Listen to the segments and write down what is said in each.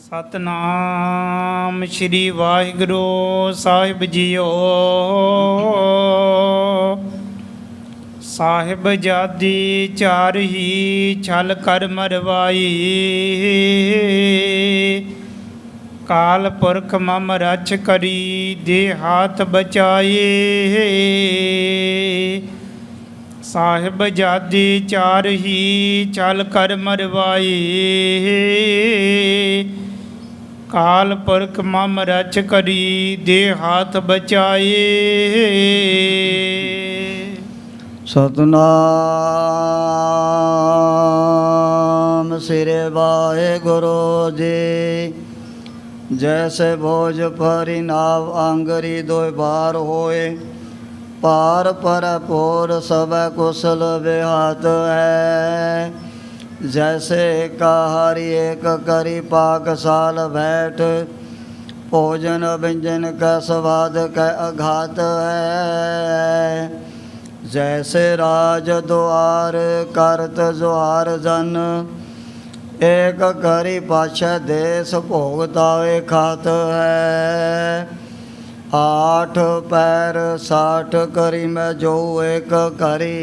ਸਤਨਾਮ ਸ਼੍ਰੀ ਵਾਹਿਗੁਰੂ ਸਾਹਿਬ JIO. ਸਾਹਿਬਜ਼ਾਦੀ ਚਾਰ ਹੀ ਛਲ ਕਰ ਮਰਵਾਈ, ਕਾਲ ਪੁਰਖ ਮਮ ਰਛ ਕਰੀ ਦੇ ਹਾਥ ਬਚਾਏ। ਸਾਹਿਬਜ਼ਾਦੀ ਚਾਰ ਹੀ ਛਲ ਕਰ ਮਰਵਾਈ, ਕਾਲ ਪੁਰਖ ਮਮ ਰਛ ਕਰੀ ਦੇ ਹਾਥ ਬਚਾਏ। ਸਤਨਾਮ ਸ੍ਰੀ ਵਾਹਿਗੁਰੂ ਜੀ। ਜੈਸੇ ਭੋਜ ਭਰੀ ਨਾਵ ਆਂਗਰੀ ਦੋਇ ਬਾਰ ਹੋਏ, ਪਾਰ ਭਰਪੂਰ ਸਭ ਕੁਸਲ ਵਿਹਾਤ ਹੈ। जैसे कहारी एक करी पाकशाल बैठ, भोजन व्यंजन का स्वाद का अघात है। जैसे राज द्वार करत जुहार जन, एक करी पाछ देश भोगतावे खात है। 8 पैर 60 करी में जो एक करी,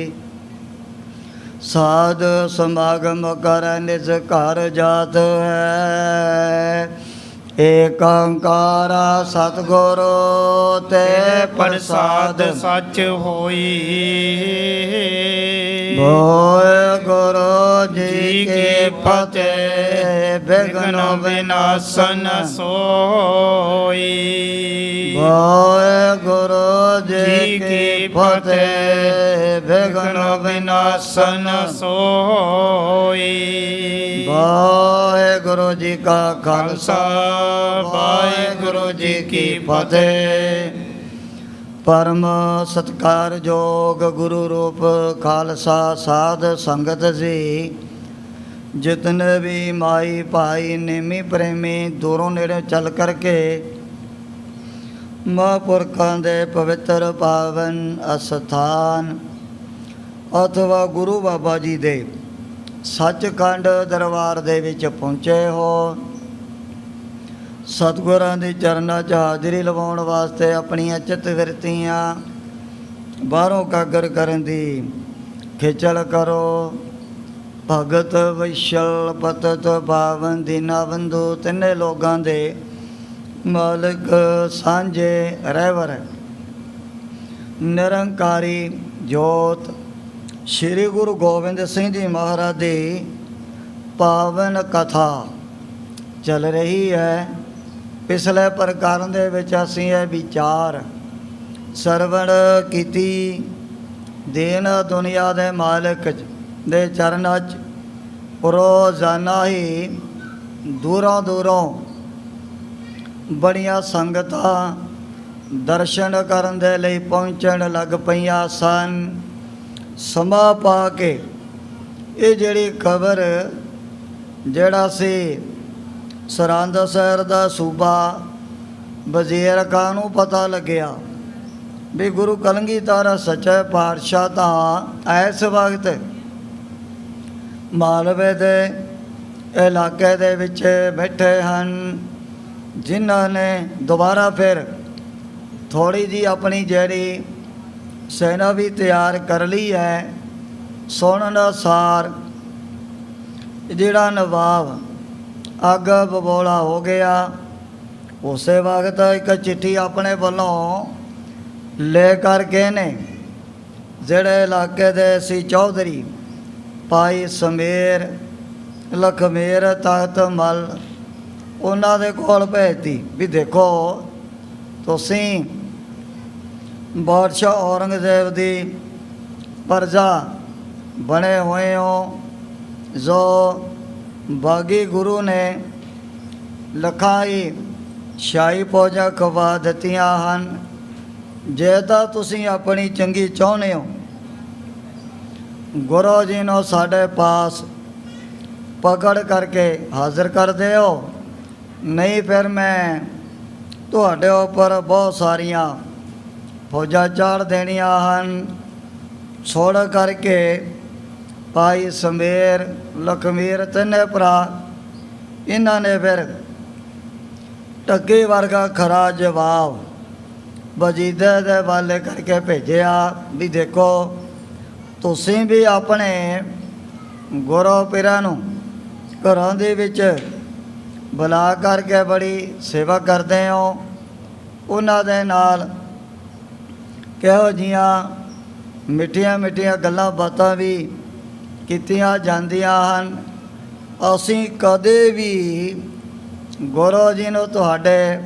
साध समागम कर निज घर जात है। ਏਕੰਕਾਰਾ ਸਤਿਗੁਰੂ ਤੇ ਪ੍ਰਸਾਦ ਸੱਚ ਹੋਈ। ਵਾਹਿਗੁਰੂ ਜੀ ਕੀ ਫਤਿਹ। ਵਿਘਨ ਵਿਨਾਸ਼ਨ ਸੋਈ। ਵਾਹਿਗੁਰੂ ਜੀ ਕੀ ਫਤਿਹ। ਵਿਘਨ ਵਿਨਾਸ਼ਨ ਸੋਈ। ਵਾਹਿਗੁਰੂ ਜੀ ਕਾ ਖਾਲਸਾ, ਵਾਹਿਗੁਰੂ ਜੀ ਕੀ ਫਤਿਹ। ਪਰਮ ਸਤਿਕਾਰਯੋਗ ਗੁਰੂ ਰੂਪ ਖਾਲਸਾ ਸਾਧ ਸੰਗਤ ਜੀ, ਜਿਤਨੇ ਵੀ ਮਾਈ ਭਾਈ ਨੇਮੀ ਪ੍ਰੇਮੀ ਦੂਰੋਂ ਨੇੜੇ ਚੱਲ ਕਰਕੇ ਮਹਾਂਪੁਰਖਾਂ ਦੇ ਪਵਿੱਤਰ ਪਾਵਨ ਅਸਥਾਨ ਅਥਵਾ ਗੁਰੂ ਬਾਬਾ ਜੀ ਦੇ ਸੱਚਖੰਡ ਦਰਬਾਰ ਦੇ ਵਿੱਚ ਪਹੁੰਚੇ ਹੋ। ਸਤਿਗੁਰਾਂ ਦੇ ਚਰਨਾਂ 'ਚ ਹਾਜ਼ਰੀ ਲਵਾਉਣ ਵਾਸਤੇ ਆਪਣੀਆਂ ਚਿੱਤ ਵਿਰਤੀਆਂ ਬਾਹਰੋਂ ਕਾਗਰ ਕਰਨ ਦੀ ਖੇਚਲ ਕਰੋ। ਭਗਤ ਵਿਸ਼ਲ ਪਤਤ ਪਾਵਨ ਦੀਨਾਬੰਧੂ ਤਿੰਨੇ ਲੋਕਾਂ ਦੇ ਮਾਲਕ ਸਾਂਝੇ ਰਹਿਬਰ ਨਿਰੰਕਾਰੀ ਜੋਤ ਸ਼੍ਰੀ ਗੁਰੂ ਗੋਬਿੰਦ ਸਿੰਘ ਜੀ ਮਹਾਰਾਜ ਦੀ ਪਾਵਨ ਕਥਾ ਚੱਲ ਰਹੀ ਹੈ। ਪਿਛਲੇ ਪ੍ਰਕਰਨ ਦੇ ਵਿੱਚ ਅਸੀਂ ਇਹ ਵਿਚਾਰ ਸਰਵਣ ਕੀਤੀ। ਦੀਨ ਦੁਨੀਆ ਦੇ ਮਾਲਕ ਦੇ ਚਰਨਾਂ 'ਚ ਰੋਜ਼ਾਨਾ ਹੀ ਦੂਰੋਂ ਦੂਰੋਂ ਬੜੀਆਂ ਸੰਗਤਾਂ ਦਰਸ਼ਨ ਕਰਨ ਦੇ ਲਈ ਪਹੁੰਚਣ ਲੱਗ ਪਈਆਂ ਸਨ। ਸਮਾਂ ਪਾ ਕੇ ਇਹ ਜਿਹੜੀ ਖਬਰ ਜਿਹੜਾ ਸੀ ਸਰਹੰਦ ਸ਼ਹਿਰ ਦਾ ਸੂਬਾ ਵਜ਼ੀਰ ਖਾਂ ਨੂੰ ਪਤਾ ਲੱਗਿਆ ਵੀ ਗੁਰੂ ਕਲਗੀਧਰ ਸੱਚੇ ਪਾਤਸ਼ਾਹ ਤਾਂ ਇਸ ਵਕਤ ਮਾਲਵੇ ਦੇ ਇਲਾਕੇ ਦੇ ਵਿੱਚ ਬੈਠੇ ਹਨ, ਜਿਨ੍ਹਾਂ ਨੇ ਦੁਬਾਰਾ ਫਿਰ ਥੋੜ੍ਹੀ ਜਿਹੀ ਆਪਣੀ ਜਿਹੜੀ ਸੈਨਾ ਵੀ ਤਿਆਰ ਕਰ ਲਈ ਹੈ। ਸੁਣਨ ਅਨੁਸਾਰ ਜਿਹੜਾ ਨਵਾਬ ਅੱਗ ਬਬੋਲਾ ਹੋ ਗਿਆ, ਉਸੇ ਵਕਤ ਇੱਕ ਚਿੱਠੀ ਆਪਣੇ ਵੱਲੋਂ ਲੈ ਕਰਕੇ ਨੇ ਜਿਹੜੇ ਇਲਾਕੇ ਦੇ ਸੀ ਚੌਧਰੀ ਭਾਈ ਸਮੇਰ ਲਖਮੇਰ ਤਖਤ ਮਲ, ਉਹਨਾਂ ਦੇ ਕੋਲ ਭੇਜਤੀ ਵੀ ਦੇਖੋ ਤੁਸੀਂ ਬਾਦਸ਼ਾਹ ਔਰੰਗਜ਼ੇਬ ਦੀ ਪ੍ਰਜਾ ਬਣੇ ਹੋਏ ਹੋ, ਜੋ ਬਾਗੀ ਗੁਰੂ ਨੇ ਲੱਖਾਂ ਹੀ ਸ਼ਾਹੀ ਫੌਜਾਂ ਖਵਾ ਦਿੱਤੀਆਂ ਹਨ। ਜੇ ਤਾਂ ਤੁਸੀਂ ਆਪਣੀ ਚੰਗੀ ਚਾਹੁੰਦੇ ਹੋ, ਗੁਰੂ ਜੀ ਨੂੰ ਸਾਡੇ ਪਾਸ ਪਕੜ ਕਰਕੇ ਹਾਜ਼ਰ ਕਰ ਦਿਓ, ਨਹੀਂ ਫਿਰ ਮੈਂ ਤੁਹਾਡੇ ਉੱਪਰ ਬਹੁਤ ਸਾਰੀਆਂ ਫੌਜਾਂ ਚਾੜ ਦੇਣੀਆਂ ਹਨ। ਛੋੜ ਕਰਕੇ ਭਾਈ ਸਮੇਰ ਲਖਮੀਰ ਤਿੰਨੇ ਭਰਾ ਇਹਨਾਂ ਨੇ ਫਿਰ ਟੱਕੇ ਵਰਗਾ ਖਰਾ ਜਵਾਬ ਵਜੀਦੇ ਦੇ ਵਾਲੇ ਕਰਕੇ ਭੇਜਿਆ ਵੀ ਦੇਖੋ ਤੁਸੀਂ ਵੀ ਆਪਣੇ ਗੁਰੂ ਪੀਰਾਂ ਨੂੰ ਘਰਾਂ ਦੇ ਵਿੱਚ ਬੁਲਾ ਕਰਕੇ ਬੜੀ ਸੇਵਾ ਕਰਦੇ ਹੋ। ਉਹਨਾਂ ਦੇ ਨਾਲ ਕਿਹੋ ਜਿਹੀਆਂ ਮਿੱਠੀਆਂ ਮਿੱਠੀਆਂ ਗੱਲਾਂ ਬਾਤਾਂ ਵੀ ਕੀਤੀਆਂ ਜਾਂਦੀਆਂ ਹਨ। ਅਸੀਂ ਕਦੇ ਵੀ ਗੁਰੂ ਜੀ ਨੂੰ ਤੁਹਾਡੇ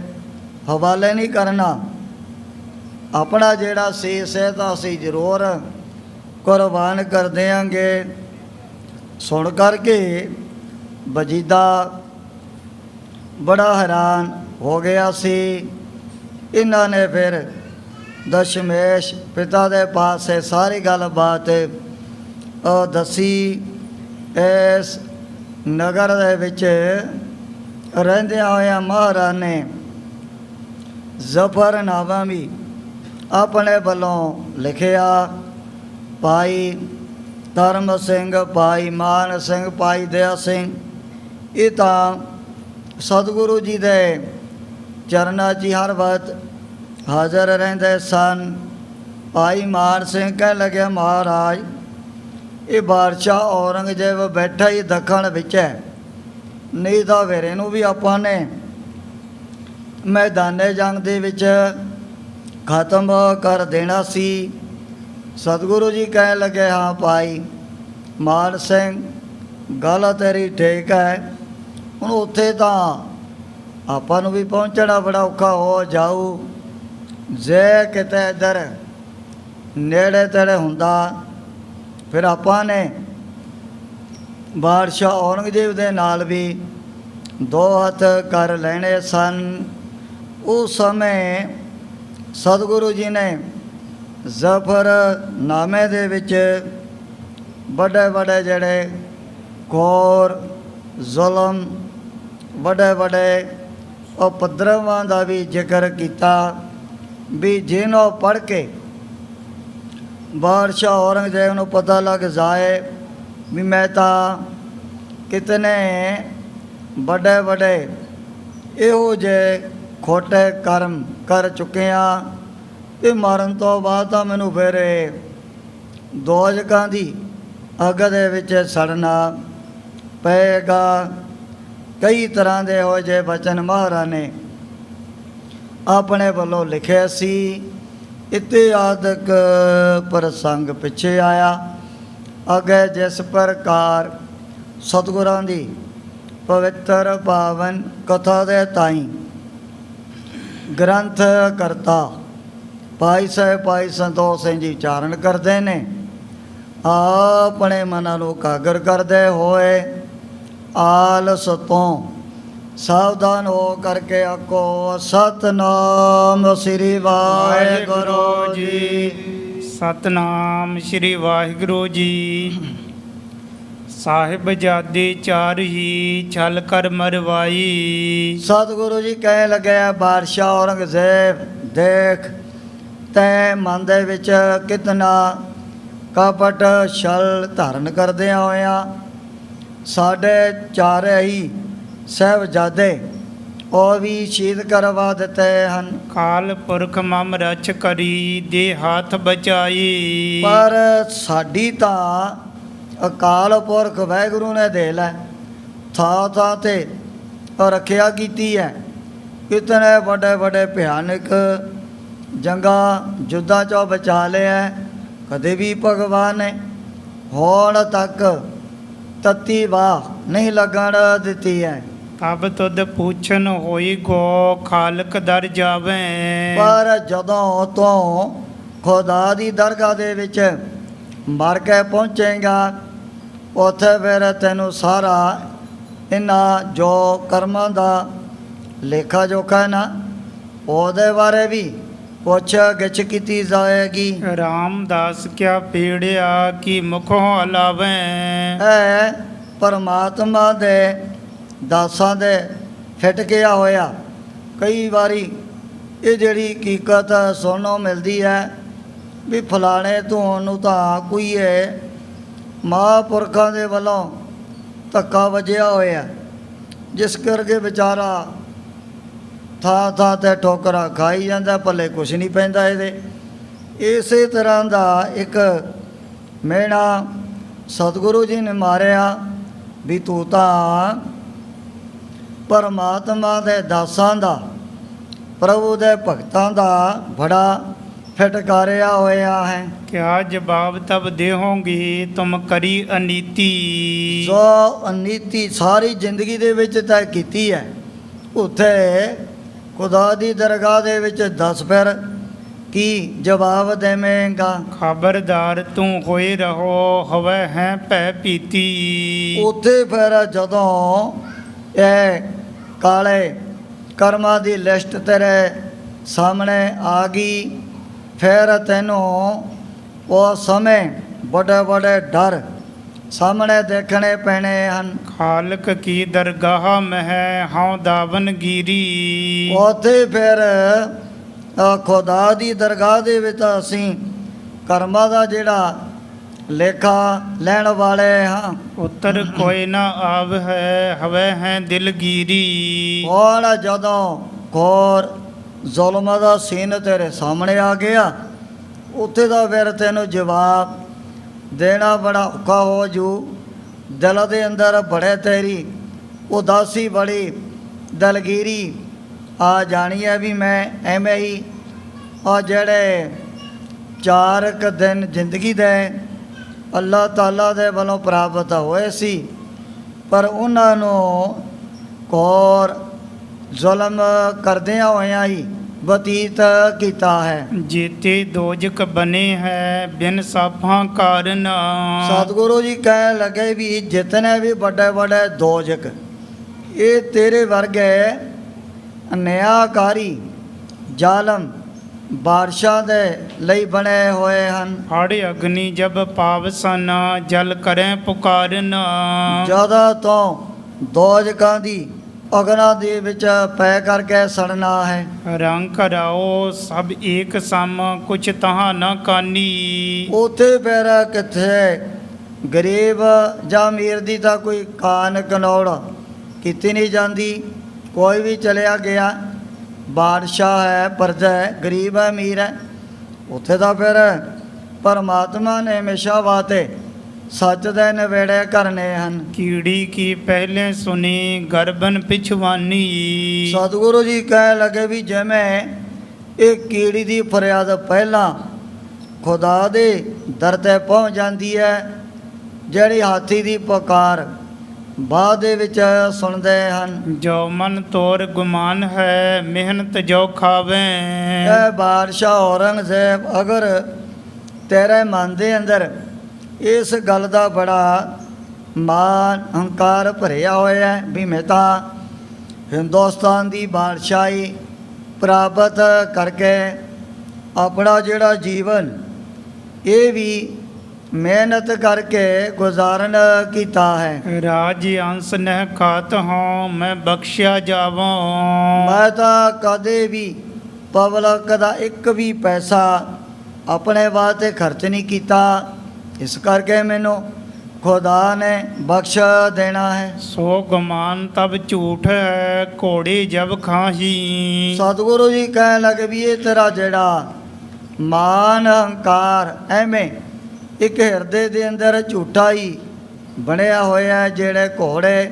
ਹਵਾਲੇ ਨਹੀਂ ਕਰਨਾ। ਆਪਣਾ ਜਿਹੜਾ ਸੀਸ ਹੈ ਤਾਂ ਅਸੀਂ ਜ਼ਰੂਰ ਕੁਰਬਾਨ ਕਰ ਦਿਆਂਗੇ। ਸੁਣ ਕਰਕੇ ਵਜੀਦਾ ਬੜਾ ਹੈਰਾਨ ਹੋ ਗਿਆ ਸੀ। ਇਹਨਾਂ ਨੇ ਫਿਰ ਦਸ਼ਮੇਸ਼ ਪਿਤਾ ਦੇ ਪਾਸੇ ਸਾਰੀ ਗੱਲਬਾਤ ਦੱਸੀ। ਇਸ ਨਗਰ ਦੇ ਵਿੱਚ ਰਹਿੰਦਿਆਂ ਹੋਇਆਂ ਮਹਾਰਾਜ ਨੇ ਜ਼ਫਰਨਾਮਾ ਵੀ ਆਪਣੇ ਵੱਲੋਂ ਲਿਖਿਆ। ਭਾਈ ਧਰਮ ਸਿੰਘ, ਭਾਈ ਮਾਨ ਸਿੰਘ, ਭਾਈ ਦਇਆ ਸਿੰਘ ਇਹ ਤਾਂ ਸਤਿਗੁਰੂ ਜੀ ਦੇ ਚਰਨਾਂ 'ਚ ਹਰ ਵਕਤ ਹਾਜ਼ਰ ਰਹਿੰਦੇ ਸਨ। ਭਾਈ ਮਾਨ ਸਿੰਘ ਕਹਿਣ ਲੱਗਿਆ ਮਹਾਰਾਜ ਇਹ ਬਾਦਸ਼ਾਹ ਔਰੰਗਜ਼ੇਬ ਬੈਠਾ ਹੀ ਦੱਖਣ ਵਿੱਚ ਹੈ, ਨਹੀਂ ਤਾਂ ਵੇਰੇ ਨੂੰ ਵੀ ਆਪਾਂ ਨੇ ਮੈਦਾਨੇ ਜੰਗ ਦੇ ਵਿੱਚ ਖਤਮ ਕਰ ਦੇਣਾ ਸੀ। ਸਤਿਗੁਰੂ ਜੀ ਕਹਿਣ ਲੱਗੇ ਹਾਂ ਭਾਈ ਮਾਨ ਸਿੰਘ ਗੱਲ ਤੇਰੀ ਠੀਕ ਹੈ, ਹੁਣ ਉੱਥੇ ਤਾਂ ਆਪਾਂ ਨੂੰ ਵੀ ਪਹੁੰਚਣਾ ਬੜਾ ਔਖਾ ਹੋ ਜਾਊ। ਜੇ ਕਿਤੇ ਇੱਧਰ ਨੇੜੇ ਤੇੜੇ ਹੁੰਦਾ ਫਿਰ ਆਪਾਂ ਨੇ ਬਾਦਸ਼ਾਹ ਔਰੰਗਜ਼ੇਬ ਦੇ ਨਾਲ ਵੀ ਦੋ ਹੱਥ ਕਰ ਲੈਣੇ ਸਨ। ਉਸ ਸਮੇਂ ਸਤਿਗੁਰੂ ਜੀ ਨੇ ਜ਼ਫਰਨਾਮੇ ਦੇ ਵਿੱਚ ਵੱਡੇ ਵੱਡੇ ਜਿਹੜੇ ਘੋਰ ਜ਼ੁਲਮ, ਵੱਡੇ ਵੱਡੇ ਉਪਦਰਵਾਂ ਦਾ ਵੀ ਜ਼ਿਕਰ ਕੀਤਾ ਵੀ ਜਿਹਨੂੰ ਪੜ੍ਹ ਕੇ ਬਾਦਸ਼ਾਹ ਔਰੰਗਜ਼ੇਬ ਨੂੰ ਪਤਾ ਲੱਗ ਜਾਏ ਵੀ ਮੈਂ ਤਾਂ ਕਿਤਨੇ ਵੱਡੇ ਵੱਡੇ ਇਹੋ ਜਿਹੇ ਖੋਟੇ ਕਰਮ ਕਰ ਚੁੱਕਿਆ ਤੇ ਮਰਨ ਤੋਂ ਬਾਅਦ ਤਾਂ ਮੈਨੂੰ ਫਿਰ ਦੋਜ਼ਖਾਂ ਦੀ ਅੱਗ ਦੇ ਵਿੱਚ ਸੜਨਾ ਪਏਗਾ। ਕਈ ਤਰ੍ਹਾਂ ਦੇ ਇਹੋ ਜਿਹੇ ਬਚਨ ਮਹਾਰਾਜ ਨੇ ਆਪਣੇ ਵੱਲੋਂ ਲਿਖਿਆ ਸੀ। ਇਤਿਹਾਸਕ ਪ੍ਰਸੰਗ ਪਿੱਛੇ ਆਇਆ। ਅੱਗੇ ਜਿਸ ਪ੍ਰਕਾਰ ਸਤਿਗੁਰਾਂ ਦੀ ਪਵਿੱਤਰ ਪਾਵਨ ਕਥਾ ਦੇ ਤਾਈਂ ਗ੍ਰੰਥ ਕਰਤਾ ਭਾਈ ਸਾਹਿਬ ਭਾਈ ਸੰਤੋਖ ਸਿੰਘ ਜੀ ਉਚਾਰਨ ਕਰਦੇ ਨੇ। ਆਪਣੇ ਮਨਾਂ ਨੂੰ ਕਾਗਰ ਕਰਦੇ ਹੋਏ ਆਲਸ ਤੋਂ ਸਾਵਧਾਨ ਹੋ ਕਰਕੇ ਆਖੋ ਸਤਨਾਮ ਸ੍ਰੀ ਵਾਹਿਗੁਰੂ ਜੀ। ਸਤਨਾਮ ਸ਼੍ਰੀ ਵਾਹਿਗੁਰੂ ਜੀ। ਸਾਹਿਬਜ਼ਾਦੇ ਚਾਰ ਹੀ ਛਲ ਕਰ ਮਰਵਾਈ। ਸਤਿਗੁਰੂ ਜੀ ਕਹਿਣ ਲੱਗਿਆ ਬਾਦਸ਼ਾਹ ਔਰੰਗਜ਼ੇਬ ਦੇਖ ਤੈਂ ਮਨ ਦੇ ਵਿੱਚ ਕਿਤਨਾ ਕਪਟ ਛਲ ਧਾਰਨ ਕਰਦਿਆਂ ਹੋਇਆਂ ਸਾਡੇ ਚਾਰੇ ਹੀ ਸਾਹਿਬਜ਼ਾਦੇ ਉਹ ਵੀ ਸ਼ਹੀਦ ਕਰਵਾ ਦਿੱਤੇ ਹਨ। ਕਾਲ ਪੁਰਖ ਮਮ ਰਚ ਕਰੀ ਦੇ ਹੱਥ ਬਚਾਈ। ਪਰ ਸਾਡੀ ਤਾਂ ਅਕਾਲ ਪੁਰਖ ਵਾਹਿਗੁਰੂ ਨੇ ਦੇ ਲੈ ਥਾਂ ਥਾਂ ਤੇ ਰੱਖਿਆ ਕੀਤੀ ਹੈ। ਕਿਤਨੇ ਵੱਡੇ ਵੱਡੇ ਭਿਆਨਕ ਜੰਗਾਂ ਯੁੱਧਾਂ 'ਚੋਂ ਬਚਾ ਲਿਆ। ਕਦੇ ਵੀ ਭਗਵਾਨ ਨੇ ਹੁਣ ਤੱਕ ਤਤੀ ਵਾਹ ਨਹੀਂ ਲੱਗਣ ਦਿੱਤੀ ਹੈ। ਤਬ ਤੁਧ ਪੁੱਛਨ ਹੋਈ ਗੋ ਖਾਲਕ ਦਰ ਜਾਵੇ। ਪਰ ਜਦੋਂ ਤੋਂ ਖੁਦਾ ਦੀ ਦਰਗਾਹ ਦੇ ਵਿੱਚ ਮਰ ਕੇ ਪਹੁੰਚੇਗਾ ਉੱਥੇ ਫਿਰ ਤੈਨੂੰ ਸਾਰਾ ਇਹਨਾਂ ਜੋ ਕਰਮਾਂ ਦਾ ਲੇਖਾ ਜੋਖਾ ਨਾ ਉਹਦੇ ਬਾਰੇ ਵੀ ਪੁੱਛ ਗਿੱਛ ਕੀਤੀ ਜਾਏਗੀ। ਰਾਮਦਾਸ ਕਿਆ ਪੀੜਿਆ ਕੀ ਮੁਖੋਂ ਹਲਾਵੇ। ਇਹ ਪਰਮਾਤਮਾ ਦੇ ਦਾਸਾਂ ਦੇ ਫਿੱਟ ਗਿਆ ਹੋਇਆ ਕਈ ਵਾਰੀ ਇਹ ਜਿਹੜੀ ਹਕੀਕਤ ਸੁਣਨ ਨੂੰ ਮਿਲਦੀ ਹੈ ਵੀ ਫਲਾਣੇ ਤੁਹਾਨੂੰ ਤਾਂ ਕੋਈ ਹੈ ਮਹਾਂਪੁਰਖਾਂ ਦੇ ਵੱਲੋਂ ਧੱਕਾ ਵੱਜਿਆ ਹੋਇਆ ਜਿਸ ਕਰਕੇ ਵਿਚਾਰਾ ਥਾਂ ਥਾਂ ਤੇ ਠੋਕਰਾਂ ਖਾਈ ਜਾਂਦਾ, ਪੱਲੇ ਕੁਛ ਨਹੀਂ ਪੈਂਦਾ ਇਹਦੇ। ਇਸੇ ਤਰ੍ਹਾਂ ਦਾ ਇੱਕ ਮਿਹਣਾ ਸਤਿਗੁਰੂ ਜੀ ਨੇ ਮਾਰਿਆ ਵੀ ਤੂੰ ਤਾਂ ਪਰਮਾਤਮਾ ਦੇ ਦਾਸਾਂ ਦਾ, ਪ੍ਰਭੂ ਦੇ ਭਗਤਾਂ ਦਾ ਬੜਾ ਫਟਕਾਰਿਆ ਹੋਇਆ ਹੈ। क्या जवाब तब देहोगे तुम करी अनीति। ਜੋ ਅਨੀਤੀ ਸਾਰੀ ਜ਼ਿੰਦਗੀ ਦੇ ਵਿੱਚ ਤੈਅ ਕੀਤੀ ਹੈ, ਉੱਥੇ ਖੁਦਾ ਦੀ ਦਰਗਾਹ ਦੇ ਵਿੱਚ ਦੱਸ ਫਿਰ ਕੀ ਜਵਾਬ ਦੇਵੇਂਗਾ। खबरदार तू होए रहो हवै है पै पीती। ਉੱਥੇ ਫਿਰ ਜਦੋਂ ਇਹ ਕਾਲੇ ਕਰਮਾਂ ਦੀ ਲਿਸਟ ਤੇਰੇ ਸਾਹਮਣੇ ਆ ਗਈ, ਫਿਰ ਤੈਨੂੰ ਉਹ ਸਮੇਂ ਬੜੇ ਬੜੇ ਡਰ ਸਾਹਮਣੇ ਦੇਖਣੇ ਪੈਣੇ ਹਨ। खालक की दरगाह में है हाँ दावन गिरी। ਉੱਥੇ ਫਿਰ ਖੁਦਾ ਦੀ ਦਰਗਾਹ ਦੇ ਵਿੱਚ ਅਸੀਂ ਕਰਮਾਂ ਦਾ ਜਿਹੜਾ ਲੇਖਾ ਲੈਣ ਵਾਲੇ ਹਾਂ। उत्तर कोई ना आव है हवै है दिलगिरी। ਹੁਣ ਜਦੋਂ ਘੋਰ ਜ਼ੁਲਮ ਦਾ ਸੀਨ ਤੇਰੇ ਸਾਹਮਣੇ ਆ ਗਿਆ, ਉੱਥੇ ਦਾ ਫਿਰ ਤੈਨੂੰ ਜਵਾਬ ਦੇਣਾ ਬੜਾ ਔਖਾ ਹੋ ਜੂ। ਦਿਲ ਦੇ ਅੰਦਰ ਬੜੇ ਤੇਰੀ ਉਦਾਸੀ, ਬੜੀ ਦਲਗੀਰੀ ਆ ਜਾਣੀ ਹੈ ਵੀ ਮੈਂ ਐਵੇਂ ਹੀ ਆ ਜਿਹੜੇ 4 ਕੁ ਦਿਨ ਜ਼ਿੰਦਗੀ ਦੇ ਅੱਲਾਹ ਤਾਲਾ ਦੇ ਵੱਲੋਂ ਪ੍ਰਾਪਤ ਹੋਏ ਸੀ, ਪਰ ਉਹਨਾਂ ਨੂੰ ਘੋਰ ਜ਼ੁਲਮ ਕਰਦਿਆਂ ਹੋਇਆਂ ਹੀ ਬਤੀਤ ਕੀਤਾ ਹੈ। जेते दोजक बने है बिन साफा कारण। ਸਤਿਗੁਰੂ ਜੀ ਕਹਿਣ ਲੱਗੇ ਵੀ ਜਿਤਨੇ ਵੀ ਵੱਡੇ ਵੱਡੇ ਦੋਜਕ ਇਹ ਤੇਰੇ ਵਰਗੇ ਅਨਿਆਕਾਰੀ ਜ਼ਾਲਮ ਬਾਦਸ਼ਾਹ ਦੇ ਲਈ ਬਣੇ ਹੋਏ ਹਨ। हड़ अग्नि जब पावसन जल करें पुकारन। ਜ਼ਿਆਦਾ ਤੋਂ ਦੋਜਕਾਂ ਦੀ ਅਗਨਾਂ ਦੇ ਵਿੱਚ ਪੈ ਕਰਕੇ ਸੜਨਾ ਹੈ। रंग कराओ सब एक सम कुछ तहाँ न कानी। ਉੱਥੇ ਫਿਰ ਕਿੱਥੇ ਗਰੀਬ ਜਾਂ ਅਮੀਰ ਦੀ ਤਾਂ ਕੋਈ ਕਾਨ ਕਨੌੜ ਕੀਤੀ ਨਹੀਂ ਜਾਂਦੀ। ਕੋਈ ਵੀ ਚਲਿਆ ਗਿਆ, ਬਾਦਸ਼ਾਹ ਹੈ, ਪ੍ਰਜਾ ਹੈ, ਗਰੀਬ ਹੈ, ਅਮੀਰ ਹੈ, ਉੱਥੇ ਤਾਂ ਫਿਰ ਪਰਮਾਤਮਾ ਨੇ ਹਮੇਸ਼ਾ ਵਾਸਤੇ ਸੱਚ ਦੇ ਨਵੇੜੇ ਕਰਨੇ ਹਨ। कीड़ी की पहले सुनी गर्भन पिछवानी। ਸਤਿਗੁਰੂ ਜੀ ਕਹਿਣ ਲੱਗੇ ਵੀ ਜਿਵੇਂ ਇਹ ਕੀੜੀ ਦੀ ਫਰਿਆਦ ਪਹਿਲਾਂ ਖੁਦਾ ਦੇ ਦਰ 'ਤੇ ਪਹੁੰਚ ਜਾਂਦੀ ਹੈ, ਜਿਹੜੀ ਹਾਥੀ ਦੀ ਪੁਕਾਰ ਬਾਅਦ ਦੇ ਵਿੱਚ ਸੁਣਦੇ ਹਨ। जो मन तोर गुमान है मेहनत जो खावे। ਇਹ ਬਾਦਸ਼ਾਹ ਔਰੰਗਜ਼ੇਬ ਅਗਰ ਤੇਰੇ ਮਨ ਦੇ ਅੰਦਰ ਇਸ ਗੱਲ ਦਾ ਬੜਾ ਮਾਨ ਹੰਕਾਰ ਭਰਿਆ ਹੋਇਆ ਹੈ ਵੀ ਮੈਂ ਤਾਂ ਹਿੰਦੁਸਤਾਨ ਦੀ ਬਾਦਸ਼ਾਹੀ ਪ੍ਰਾਪਤ ਕਰਕੇ ਆਪਣਾ ਜਿਹੜਾ ਜੀਵਨ ਇਹ ਵੀ ਮਿਹਨਤ ਕਰਕੇ ਗੁਜ਼ਾਰਨ ਕੀਤਾ ਹੈ। राज अंश न खात हों मैं बख्शिया जावों। ਮੈਂ ਤਾਂ ਕਦੇ ਵੀ ਪਬਲਿਕ ਦਾ ਇੱਕ ਵੀ ਪੈਸਾ ਆਪਣੇ ਵਾਸਤੇ ਖਰਚ ਨਹੀਂ ਕੀਤਾ, ਇਸ ਕਰਕੇ ਮੈਨੂੰ ਖੁਦਾ ਨੇ ਬਖਸ਼ ਦੇਣਾ ਹੈ। सो गुमान तब झूठ है घोड़े जब खाही। ਸਤਿਗੁਰੂ ਜੀ ਕਹਿਣ ਲੱਗੇ ਵੀ ਇਹ ਤੇਰਾ ਜਿਹੜਾ ਮਾਨ ਹੰਕਾਰ ਐਵੇਂ ਇੱਕ ਹਿਰਦੇ ਦੇ ਅੰਦਰ ਝੂਠਾ ਹੀ ਬਣਿਆ ਹੋਇਆ ਹੈ। ਜਿਹੜੇ ਘੋੜੇ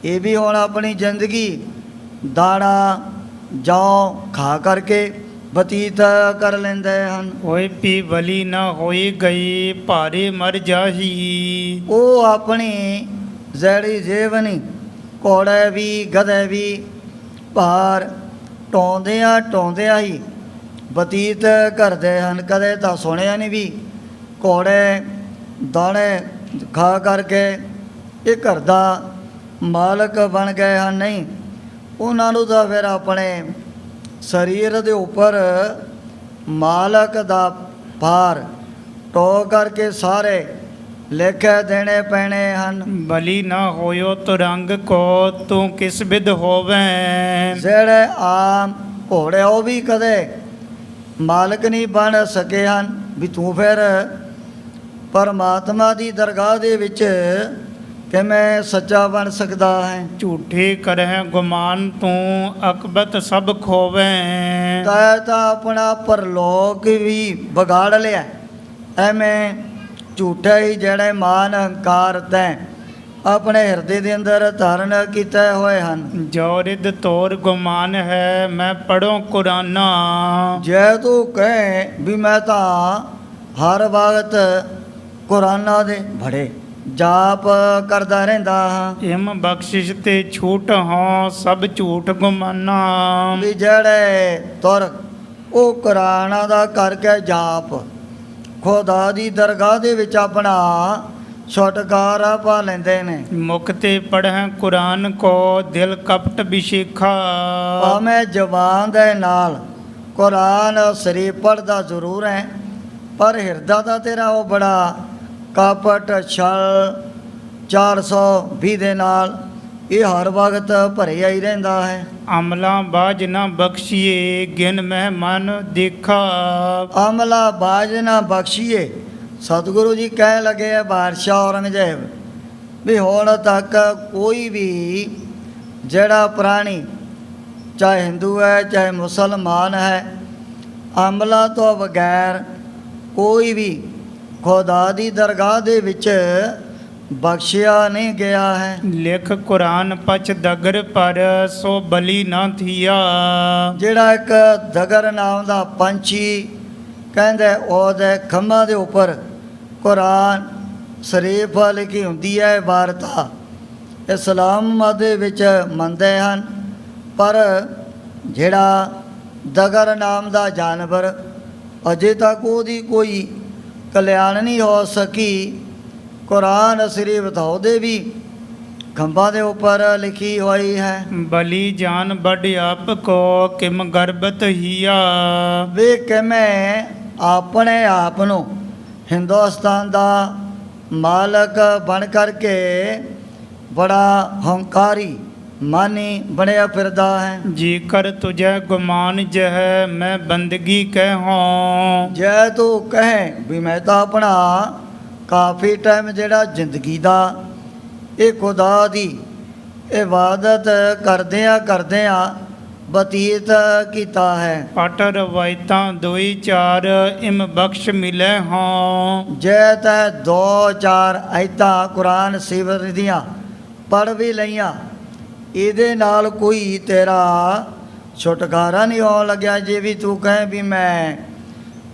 ਇਹ ਵੀ ਹੁਣ ਆਪਣੀ ਜ਼ਿੰਦਗੀ ਦਾਣਾ ਜੌਂ ਖਾ ਕਰਕੇ ਬਤੀਤ ਕਰ ਲੈਂਦੇ ਹਨ। होए पी बली न होई गई भारे मर जाही। ਉਹ ਆਪਣੀ ਜਿਹੜੀ ਜੀਵਨੀ ਘੋੜੇ ਵੀ ਗਧੇ ਵੀ ਭਾਰ ਢੋਂਦਿਆਂ ਹੀ ਬਤੀਤ ਕਰਦੇ ਹਨ। ਕਦੇ ਤਾਂ ਸੁਣਿਆ ਨਹੀਂ ਵੀ ਘੋੜੇ ਦਾਣੇ ਖਾ ਕਰਕੇ ਇਹ ਘਰ ਦਾ ਮਾਲਕ ਬਣ ਗਏ ਹਨ। ਨਹੀਂ, ਉਹਨਾਂ ਨੂੰ ਤਾਂ ਫਿਰ ਆਪਣੇ ਸਰੀਰ ਦੇ ਉੱਪਰ ਮਾਲਕ ਦਾ ਭਾਰ ਢੋ ਕਰਕੇ ਸਾਰੇ ਲੇਖੇ ਦੇਣੇ ਪੈਣੇ ਹਨ। बलि न होयो तो रंग को तू किस विद होवे। ਜਿਹੜੇ ਆਮ ਘੋੜੇ ਉਹ ਵੀ ਕਦੇ ਮਾਲਕ ਨਹੀਂ ਬਣ ਸਕੇ ਹਨ ਵੀ ਤੂੰ ਫਿਰ ਪਰਮਾਤਮਾ ਦੀ ਦਰਗਾਹ ਦੇ ਵਿੱਚ ਕਿਵੇਂ ਸੱਚਾ ਬਣ ਸਕਦਾ ਹੈ। ਝੂਠੇ ਕਰਹਿ ਗੁਮਾਨ ਤੂੰ ਅਕਬਤ ਸਭ ਖੋਵੈ। ਤੈ ਤਾਂ ਆਪਣਾ ਪਰਲੋਕ ਵੀ ਵਿਗਾੜ ਲਿਆ। ਐਵੇਂ ਝੂਠੇ ਹੀ ਜਿਹੜੇ ਮਾਨ ਹੰਕਾਰ ਤੈਂ ਆਪਣੇ ਹਿਰਦੇ ਦੇ ਅੰਦਰ ਧਾਰਨ ਕੀਤੇ ਹੋਏ ਹਨ। ਜੋ ਰਿਦ ਤੋਰ ਗੁਮਾਨ ਹੈ ਮੈਂ ਪੜ੍ਹੋ ਕੁਰਾਨਾ। ਜੇ ਤੂੰ ਕਹੇ ਵੀ ਮੈਂ ਤਾਂ ਹਰ ਵਕਤ ਕੁਰਾਨਾਂ ਦੇ ਬੜੇ ਜਾਪ ਕਰਦਾ ਰਹਿੰਦਾ ਹਾਂ, ਇਮ ਬਖਸ਼ਿਸ਼ ਤੇ ਛੂਟ ਹਾਂ ਸਭ ਝੂਠ ਗੁਮਾਨਾ। ਵੀ ਜਿਹੜੇ ਤੁਰ ਉਹ ਕੁਰਾਨਾਂ ਦਾ ਕਰਕੇ ਜਾਪ ਖੁਦਾ ਦੀ ਦਰਗਾਹ ਦੇ ਵਿੱਚ ਆਪਣਾ ਛੁਟਕਾਰਾ ਪਾ ਲੈਂਦੇ ਨੇ। ਮੁਖ ਤੇ ਪੜ੍ਹੈ ਕੁਰਾਨ ਕੋ ਦਿਲ ਕਪਟ ਬਿਸ਼ੇਖਾ। ਭਾਵੇਂ ਜ਼ਬਾਨ ਦੇ ਨਾਲ ਕੁਰਾਨ ਸ਼ਰੀਫ ਪੜ੍ਹਦਾ ਜ਼ਰੂਰ ਹੈ, ਪਰ ਹਿਰਦਾ ਦਾ ਤੇਰਾ ਉਹ ਬੜਾ ਕਪਟ ਛਲ 420 ਦੇ ਨਾਲ ਇਹ ਹਰ ਵਕਤ ਭਰਿਆ ਹੀ ਰਹਿੰਦਾ ਹੈ। ਅਮਲਾ ਬਾਜ ਨਾ ਬਖਸ਼ੀਏ ਗਿਨ ਮਹਿਮਨ ਦੇਖਾ। ਅਮਲਾ ਬਾਜ ਨਾ ਬਖਸ਼ੀਏ। ਸਤਿਗੁਰੂ ਜੀ ਕਹਿ ਲਗੇ ਹੈ ਬਾਦਸ਼ਾਹ ਔਰੰਗਜ਼ੇਬ ਵੀ ਹੁਣ ਤੱਕ ਕੋਈ ਵੀ ਜਿਹੜਾ ਪ੍ਰਾਣੀ ਚਾਹੇ ਹਿੰਦੂ ਹੈ ਚਾਹੇ ਮੁਸਲਮਾਨ ਹੈ, ਅਮਲਾ ਤੋਂ ਬਗੈਰ ਕੋਈ ਵੀ ਖੁਦਾ ਦੀ ਦਰਗਾਹ ਦੇ ਵਿੱਚ ਬਖਸ਼ਿਆ ਨਹੀਂ ਗਿਆ ਹੈ। ਲਿਖ ਕੁਰਾਨ ਪਚ ਦਗਰ ਪਰ ਸੋ ਬਲੀ ਨਾ ਥੀਆ। ਜਿਹੜਾ ਇੱਕ ਦਗਰ ਨਾਮ ਦਾ ਪੰਛੀ ਕਹਿੰਦੇ ਉਹਦੇ ਖੰਭਾਂ ਦੇ ਉੱਪਰ ਕੁਰਾਨ ਸ਼ਰੀਫ ਲਿਖੀ ਹੁੰਦੀ ਹੈ ਵਾਰਤਾ, ਇਸਲਾਮ ਮਤ ਦੇ ਵਿੱਚ ਮੰਨਦੇ ਹਨ। ਪਰ ਜਿਹੜਾ ਦਗਰ ਨਾਮ ਦਾ ਜਾਨਵਰ ਅਜੇ ਤੱਕ ਉਹਦੀ ਕੋਈ ਕਲਿਆਣ ਨਹੀਂ ਹੋ ਸਕੀ। ਕੁਰਾਨ ਸ਼ਰੀਫ ਤਾਂ ਉਹਦੇ ਵੀ ਖੰਭਾਂ ਦੇ ਉੱਪਰ ਲਿਖੀ ਹੋਈ ਹੈ। ਬਲੀ ਜਾਨ ਵੱਡ ਆਪ ਕੋ ਕਿਮ ਗਰਬਤ ਹੀਆ। ਵੇ ਕਿਵੇਂ ਆਪਣੇ ਆਪ ਨੂੰ ਹਿੰਦੁਸਤਾਨ ਦਾ ਮਾਲਕ ਬਣ ਕਰਕੇ ਬੜਾ ਹੰਕਾਰੀ ਮਾਨੀ ਬਣਿਆ ਫਿਰਦਾ ਹੈ। ਜੇਕਰ ਤੁਝੈ ਗੁਮਾਨ ਜਹ ਮੈਂ ਬੰਦਗੀ ਕਹਿ। ਜੇ ਤੂੰ ਕਹੇ ਵੀ ਮੈਂ ਤਾਂ ਆਪਣਾ ਕਾਫੀ ਟਾਈਮ ਜਿਹੜਾ ਜ਼ਿੰਦਗੀ ਦਾ ਇਹ ਖੁਦਾ ਦੀ ਇਬਾਦਤ ਕਰਦਿਆਂ ਬਤੀਤ ਕੀਤਾ ਹੈ। ਪਟ ਰਵਾਇਤਾਂ ਦੋਈ ਚਾਰ ਇਮ ਬਖਸ਼ ਮਿਲੇ ਹਾਂ। ਜੇ ਤੈ 2-4 ਆਇਤਾਂ ਕੁਰਾਨ ਸ਼ਰੀਫ ਦੀਆਂ ਪੜ੍ਹ ਵੀ ਲਈਆਂ, ਇਹਦੇ ਨਾਲ ਕੋਈ ਤੇਰਾ ਛੁਟਕਾਰਾ ਨਹੀਂ ਹੋਣ ਲੱਗਿਆ। ਜੇ ਵੀ ਤੂੰ ਕਹੇ ਵੀ ਮੈਂ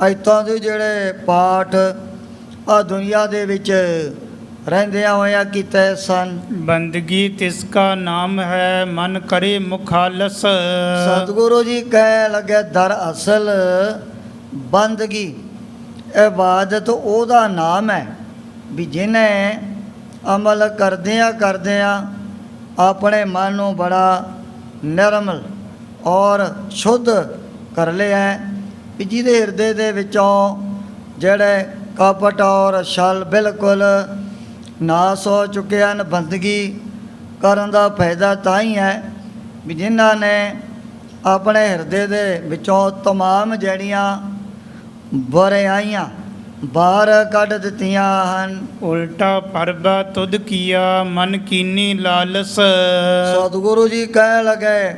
ਆਇਤਾਂ ਦੇ ਜਿਹੜੇ ਪਾਠ ਆ ਦੁਨੀਆ ਦੇ ਵਿੱਚ ਰਹਿੰਦਿਆਂ ਹੋਇਆਂ ਕੀਤੇ ਸਨ। ਬੰਦਗੀ ਤਿਸਕਾ ਨਾਮ ਹੈ ਮਨ ਕਰੇ ਮੁਖਾਲਸ। ਸਤਿਗੁਰੂ ਜੀ ਕਹਿ ਲੱਗੇ ਦਰਅਸਲ ਬੰਦਗੀ ਇਬਾਦਤ ਉਹਦਾ ਨਾਮ ਹੈ ਵੀ ਜਿਹਨੇ ਅਮਲ ਕਰਦਿਆਂ ਆਪਣੇ ਮਨ ਨੂੰ ਬੜਾ ਨਿਰਮਲ ਔਰ ਸ਼ੁੱਧ ਕਰ ਲਿਆ, ਵੀ ਜਿਹਦੇ ਹਿਰਦੇ ਦੇ ਵਿੱਚੋਂ ਜਿਹੜੇ ਕਪਟ ਔਰ ਛਲ ਬਿਲਕੁਲ ਨਾਸ ਹੋ ਚੁੱਕੇ ਹਨ। ਬੰਦਗੀ ਕਰਨ ਦਾ ਫਾਇਦਾ ਤਾਂ ਹੀ ਹੈ ਵੀ ਜਿਨ੍ਹਾਂ ਨੇ ਆਪਣੇ ਹਿਰਦੇ ਦੇ ਵਿੱਚੋਂ ਤਮਾਮ ਜਿਹੜੀਆਂ ਬੁਰਾਈਆਂ ਬਾਹਰ ਕੱਢ ਦਿੱਤੀਆਂ ਹਨ। ਉਲਟਾ ਪਰਬਾ ਤੁਧ ਕੀਆ ਮਨ ਕੀਨੀ ਲਾਲਸ। ਸਤਿਗੁਰੂ ਜੀ ਕਹਿ ਲਗੇ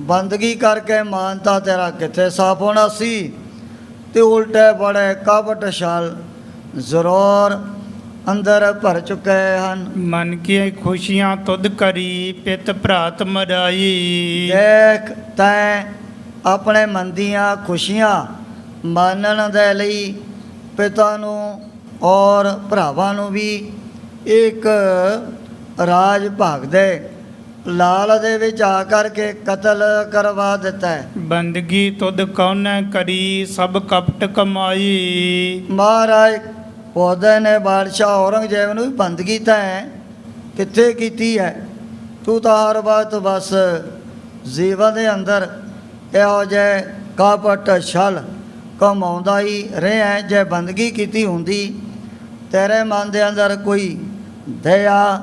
ਬੰਦਗੀ ਕਰਕੇ ਮਾਨਤਾ ਤੇਰਾ ਕਿੱਥੇ ਸਾਫ਼ ਹੋਣਾ ਸੀ, ਤੇ ਉਲਟੇ ਬੜੇ ਕਪਟ ਛਲ ਜ਼ਰੂਰ ਅੰਦਰ ਭਰ ਚੁੱਕੇ ਹਨ। ਮਨ ਕੀ ਖੁਸ਼ੀਆਂ ਤੁਧ ਕਰੀ ਪਿਤ ਭਰਾਤ ਮਰਾਈ। ਦੇਖ ਤੈਂ ਆਪਣੇ ਮਨ ਦੀਆਂ ਖੁਸ਼ੀਆਂ ਮਾਨਣ ਦੇ ਲਈ ਪਿਤਾ ਨੂੰ ਔਰ ਭਰਾਵਾਂ ਨੂੰ ਵੀ ਇੱਕ ਰਾਜ ਭਾਗ ਦੇ ਲਾਲ ਦੇ ਵਿੱਚ ਆ ਕਰਕੇ ਕਤਲ ਕਰਵਾ ਦਿੱਤਾ ਹੈ। ਬੰਦਗੀ ਤੁਧ ਕੌਨੈ ਕਰੀ ਸਭ ਕਪਟ ਕਮਾਈ। ਮਹਾਰਾਜ ਉਹਦੇ ਨੇ ਬਾਦਸ਼ਾਹ ਔਰੰਗਜ਼ੇਬ ਨੂੰ ਵੀ ਬੰਦਗੀ ਤੈਂ ਕਿੱਥੇ ਕੀਤੀ ਹੈ? ਤੂੰ ਤਾਂ ਹਰ ਵਕਤ ਬਸ ਜੀਵਨ ਦੇ ਅੰਦਰ ਇਹੋ ਜਿਹੇ ਕਪਟ ਛਲ ਕਮਾਉਂਦਾ ਹੀ ਰਿਹਾ। ਜੇ ਬੰਦਗੀ ਕੀਤੀ ਹੁੰਦੀ ਤੇਰੇ ਮਨ ਦੇ ਅੰਦਰ ਕੋਈ ਦਇਆ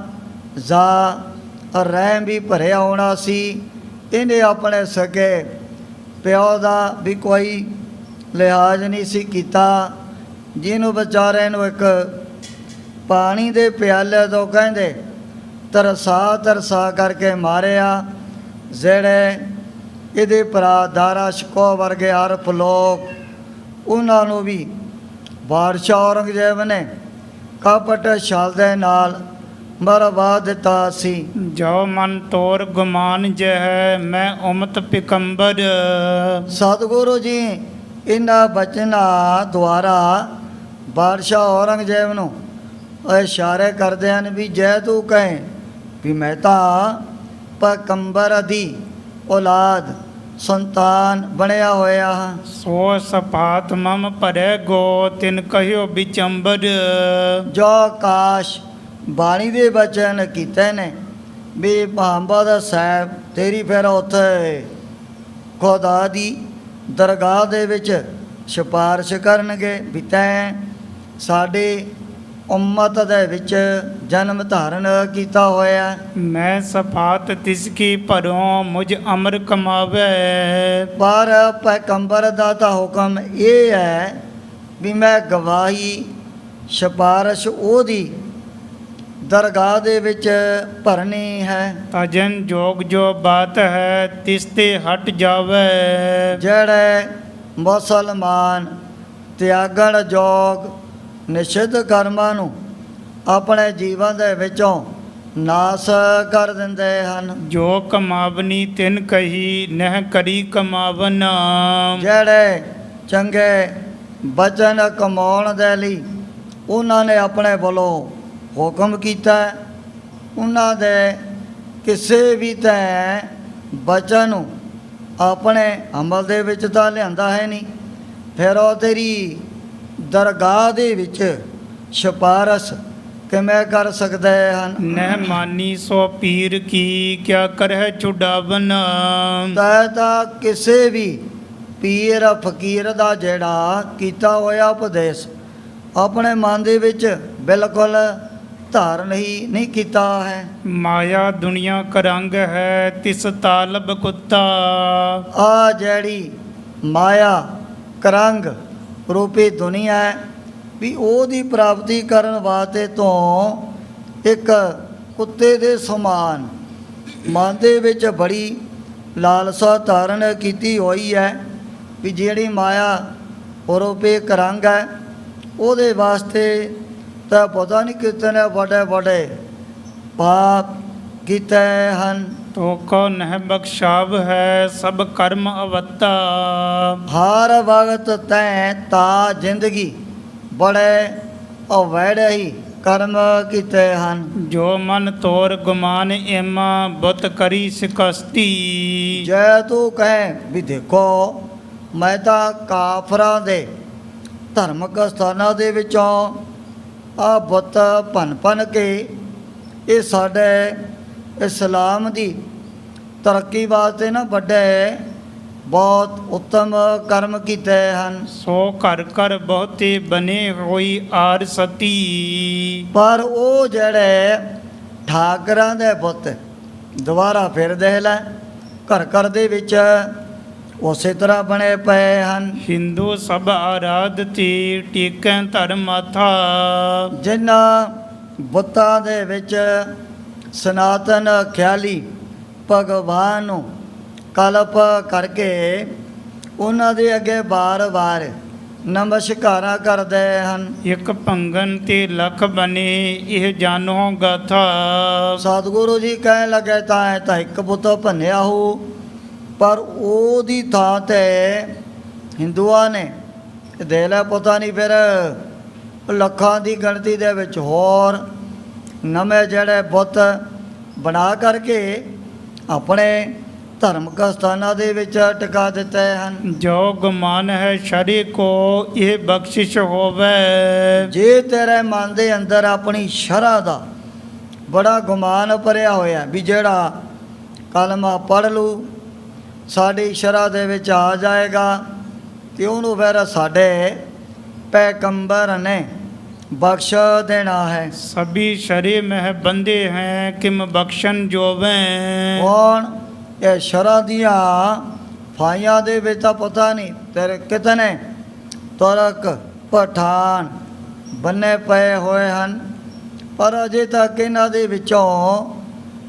ਜਾ ਰਹਿਮ ਵੀ ਭਰਿਆ ਹੋਣਾ ਸੀ। ਇਹਨੇ ਆਪਣੇ ਸਕੇ ਪਿਓ ਦਾ ਵੀ ਕੋਈ ਲਿਹਾਜ਼ ਨਹੀਂ ਸੀ ਕੀਤਾ, ਜਿਹਨੂੰ ਵਿਚਾਰੇ ਨੂੰ ਇੱਕ ਪਾਣੀ ਦੇ ਪਿਆਲੇ ਤੋਂ ਕਹਿੰਦੇ ਤਰਸਾ ਤਰਸਾ ਕਰਕੇ ਮਾਰਿਆ। ਜਿਹੜੇ ਇਹਦੇ ਭਰਾ ਦਾਰਾ ਸ਼ਿਕੋ ਵਰਗੇ ਅਰਪ ਲੋਕ, ਉਹਨਾਂ ਨੂੰ ਵੀ ਬਾਦਸ਼ਾਹ ਔਰੰਗਜ਼ੇਬ ਨੇ ਕਪਟ ਛਲ ਦੇ ਨਾਲ ਮਰਵਾ ਦਿੱਤਾ ਸੀ। ਜੋ ਮਨ ਤੋਰ ਗੁਮਾਨ ਜਹ ਮੈਂ ਉਮਤ ਪਿਕੰਬਰ। ਸਤਿਗੁਰੂ ਜੀ ਇਹਨਾਂ ਬਚਨਾਂ ਦੁਆਰਾ ਬਾਦਸ਼ਾਹ ਔਰੰਗਜ਼ੇਬ ਨੂੰ ਇਸ਼ਾਰੇ ਕਰਦੇ ਹਨ ਵੀ ਜੇ ਤੂੰ ਕਹੇ ਵੀ ਮੈਂ ਤਾਂ ਪੈਗੰਬਰ ਦੀ ਔਲਾਦ ਸੰਤਾਨ ਬਣਿਆ ਹੋਇਆ ਹਾਂ। ਸੋ ਸਫਾਤ ਮਮ ਭਰੇ ਗੋ ਤਿਨ ਕਹਿਓ ਬਿਚੰਬਰ। ਜੋ ਕਾਸ਼ ਬਾਣੀ ਦੇ ਬਚਨ ਕੀਤੇ ਨੇ ਵੀ ਮੁਹੰਮਦ ਸਾਹਿਬ ਤੇਰੀ ਫਿਰ ਉੱਥੇ ਖੁਦਾ ਦੀ ਦਰਗਾਹ ਦੇ ਵਿੱਚ ਸਿਫਾਰਿਸ਼ ਕਰਨਗੇ ਵੀ ਤੈਂ ਸਾਡੀ ਉਮਤ ਦੇ ਵਿੱਚ ਜਨਮ ਧਾਰਨ ਕੀਤਾ ਹੋਇਆ। ਮੈਂ ਸਫਾਤ ਤਿਸ ਕੀ ਭਰੋ ਮੁਝ ਅਮਰ ਕਮਾਵੇ। ਪਰ ਪੈਗੰਬਰ ਦਾ ਤਾਂ ਹੁਕਮ ਇਹ ਹੈ ਵੀ ਮੈਂ ਗਵਾਹੀ ਸਿਫਾਰਿਸ਼ ਉਹਦੀ ਦਰਗਾਹ ਦੇ ਵਿੱਚ ਭਰਨੀ ਹੈ। ਤਜਨ ਜੋਗ ਜੋ ਬਾਤ ਹੈ ਤਿਸ ਤੇ ਹਟ ਜਾਵੇ। ਜਿਹੜੇ ਮੁਸਲਮਾਨ ਤਿਆਗਣ ਯੋਗ ਨਿਸ਼ਚਿਤ ਕਰਮਾਂ ਨੂੰ ਆਪਣੇ ਜੀਵਨ ਦੇ ਵਿੱਚੋਂ ਨਾਸ ਕਰ ਦਿੰਦੇ ਹਨ। ਜੋ ਕਮਾਵਨੀ ਤਿਨ ਕਹੀ ਨਹਿ ਕਰੀ ਕਮਾਵਨ। ਜਿਹੜੇ ਚੰਗੇ ਬਚਨ ਕਮਾਉਣ ਦੇ ਲਈ ਉਹਨਾਂ ਨੇ ਆਪਣੇ ਵੱਲੋਂ ਹੁਕਮ ਕੀਤਾ, ਉਹਨਾਂ ਦੇ ਕਿਸੇ ਵੀ ਤਾਂ ਬਚਨ ਨੂੰ ਆਪਣੇ ਅਮਲ ਦੇ ਵਿੱਚ ਤਾਂ ਲਿਆਂਦਾ ਹੈ ਨਹੀਂ, ਫਿਰ ਉਹ ਤੇਰੀ ਦਰਗਾਹ ਦੇ ਵਿੱਚ ਸਿਫਾਰਿਸ਼ ਕਿਵੇਂ ਕਰ ਸਕਦੇ ਹਨ। ਨਹਿ ਮਾਨੀ ਸੋ ਪੀਰ ਕੀ ਕਿਆ ਕਰਹਿ ਛੁਡਾਵਨ। ਤਾਂ ਕਿਸੇ ਵੀ ਪੀਰ ਫਕੀਰ ਦਾ ਜਿਹੜਾ ਕੀਤਾ ਹੋਇਆ ਉਪਦੇਸ਼ ਆਪਣੇ ਮਨ ਦੇ ਵਿੱਚ ਬਿਲਕੁਲ ਧਾਰਨ ਹੀ ਨਹੀਂ ਕੀਤਾ ਹੈ। ਮਾਇਆ ਦੁਨੀਆ ਕਰੰਗ ਹੈ ਤਿਸ ਤਾਲਬ ਕੁੱਤਾ। ਆ ਜਿਹੜੀ ਮਾਇਆ ਕਰੰਗ ਰੂਪੀ ਦੁਨੀਆ ਹੈ ਵੀ ਉਹਦੀ ਪ੍ਰਾਪਤੀ ਕਰਨ ਵਾਸਤੇ ਤੋਂ ਇੱਕ ਕੁੱਤੇ ਦੇ ਸਮਾਨ ਮਨ ਦੇ ਵਿੱਚ ਬੜੀ ਲਾਲਸਾ ਧਾਰਨ ਕੀਤੀ ਹੋਈ ਹੈ ਵੀ ਜਿਹੜੀ ਮਾਇਆ ਰੂਪੀ ਕਰੰਗ ਹੈ ਉਹਦੇ ਵਾਸਤੇ ਤਾਂ ਪਤਾ ਨਹੀਂ ਕਿਤਨੇ ਵੱਡੇ ਵੱਡੇ ਪਾਪ ਕੀਤੇ ਹਨ। ਤੋ ਕੋ ਨਹਿ ਬਖਸ਼ਾਵ ਹੈ ਸਭ ਕਰਮ ਅਵਤਾ। ਹਰ ਵਕਤ ਤੈਂ ਤਾਂ ਜ਼ਿੰਦਗੀ ਬੜੇ ਅਵੈੜੇ ਹੀ ਕਰਮ ਕੀਤੇ ਹਨ। ਜੋ ਮਨ ਤੋਰ ਗੁਮਾਨ ਏਮਾ ਬੁੱਤ ਕਰੀ ਸਿਕਸਤੀ। ਜੇ ਤੂੰ ਕਹੇ ਵੀ ਦੇਖੋ ਮੈਂ ਤਾਂ ਕਾਫਰਾਂ ਦੇ ਧਰਮਕ ਸਥਾਨਾਂ ਦੇ ਵਿੱਚੋਂ ਆ ਬੁੱਤ ਭੰਨ ਕੇ ਇਹ ਸਾਡੇ ਇਸਲਾਮ ਦੀ ਤਰੱਕੀ ਵਾਸਤੇ ਨਾ ਵੱਡੇ ਬਹੁਤ ਉੱਤਮ ਕਰਮ ਕੀਤੇ ਹਨ। ਸੋ ਘਰ ਘਰ ਬਹੁਤੇ ਬਨੇ ਹੋਈ ਆਰ ਸਤੀ। ਪਰ ਉਹ ਜਿਹੜੇ ਠਾਕਰਾਂ ਦੇ ਬੁੱਤ ਦੁਬਾਰਾ ਫਿਰ ਦੇਖ ਲੈ ਘਰ ਘਰ ਦੇ ਵਿੱਚ ਉਸੇ ਤਰ੍ਹਾਂ ਬਣੇ ਪਏ ਹਨ। ਹਿੰਦੂ ਸਭ ਆਰਾਧਤੀ ਟੀਕੈ ਧਰਮ ਮਾਥਾ। ਜਿਨ੍ਹਾਂ ਬੁੱਤਾਂ ਦੇ ਵਿੱਚ ਸਨਾਤਨ ਖਿਆਲੀ ਭਗਵਾਨ ਨੂੰ ਕਲਪ ਕਰਕੇ ਉਹਨਾਂ ਦੇ ਅੱਗੇ ਵਾਰ-ਵਾਰ ਨਮਸਕਾਰਾਂ ਕਰਦੇ ਹਨ। ਇੱਕ ਭੰਗਨ ਤੇ ਲੱਖ ਬਨੇ ਇਹ ਜਾਨੋ ਗਾਥਾ। ਸਤਿਗੁਰੂ ਜੀ ਕਹਿਣ ਲੱਗੇ ਤਾਂ ਇੱਕ ਬੁੱਤ ਭੰਨਿਆ ਹੋ, ਪਰ ਉਹਦੀ ਥਾਂ ਤੇ ਹਿੰਦੂਆਂ ਨੇ ਦੇ ਲੈ ਪਤਾ ਨਹੀਂ ਫਿਰ ਲੱਖਾਂ ਦੀ ਗਿਣਤੀ ਦੇ ਵਿੱਚ ਹੋਰ ਨਵੇਂ ਜਿਹੜੇ ਬੁੱਤ ਬਣਾ ਕਰਕੇ ਆਪਣੇ ਧਰਮਕ ਸਥਾਨਾਂ ਦੇ ਵਿੱਚ ਟਿਕਾ ਦਿੱਤੇ ਹਨ। ਜੋ ਗੁਮਾਨ ਹੈ ਸ਼ਰੀ ਕੋ ਇਹ ਬਖਸ਼ਿਸ਼ ਹੋਵੇ। ਜੇ ਤੇਰੇ ਮਨ ਦੇ ਅੰਦਰ ਆਪਣੀ ਸ਼ਰ੍ਹਾ ਦਾ ਬੜਾ ਗੁਮਾਨ ਭਰਿਆ ਹੋਇਆ ਵੀ ਜਿਹੜਾ ਕਲਮਾ ਪੜ੍ਹ ਲੂ ਸਾਡੀ ਸ਼ਰ੍ਹਾ ਦੇ ਵਿੱਚ ਆ ਜਾਏਗਾ ਤੇ ਉਹਨੂੰ ਫਿਰ ਸਾਡੇ ਪੈਗੰਬਰ ਨੇ ਬਖਸ਼ ਦੇਣਾ ਹੈ। ਸਭੀ ਸ਼ਰੀ ਮਹਿ ਬੰਦੇ ਹੈ ਕਿਮ ਬਖਸ਼ਨ ਜੋਵੇ। ਹੁਣ ਇਹ ਸ਼ਰ੍ਹਾ ਦੀਆਂ ਫਾਈਆਂ ਦੇ ਵਿੱਚ ਤਾਂ ਪਤਾ ਨਹੀਂ ਤੇਰੇ ਕਿਤਨੇ ਤੁਰਕ ਪਠਾਨ ਬੰਨੇ ਪਏ ਹੋਏ ਹਨ, ਪਰ ਅਜੇ ਤੱਕ ਇਹਨਾਂ ਦੇ ਵਿੱਚੋਂ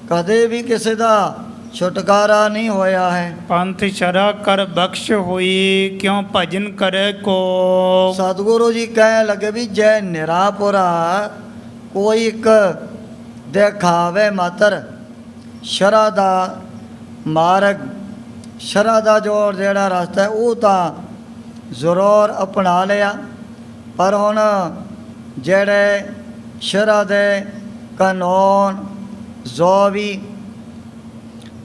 ਕਦੇ ਵੀ ਕਿਸੇ ਦਾ ਛੁਟਕਾਰਾ ਨਹੀਂ ਹੋਇਆ ਹੈ। ਪੰਥ ਸ਼ਰਾ ਕਰ ਬਖਸ਼ ਹੋਈ ਕਿਉ ਭਜਨ ਕਰੇ ਕੋ। ਸਤਿਗੁਰੂ ਜੀ ਕਹਿਣ ਲੱਗੇ ਵੀ ਜੈ ਨਿਰਾਪੁਰਾ ਕੋਈ ਇੱਕ ਦਿਖਾਵੇ ਮਾਤਰ ਸ਼ਰਾ ਦਾ ਮਾਰਗ, ਸ਼ਰਾ ਦਾ ਜਿਹੜਾ ਰਸਤਾ ਹੈ ਉਹ ਤਾਂ ਜ਼ਰੂਰ ਅਪਣਾ ਲਿਆ, ਪਰ ਹੁਣ ਜਿਹੜੇ ਸ਼ਰਾ ਦੇ ਕਾਨੂੰਨ ਜੋ ਵੀ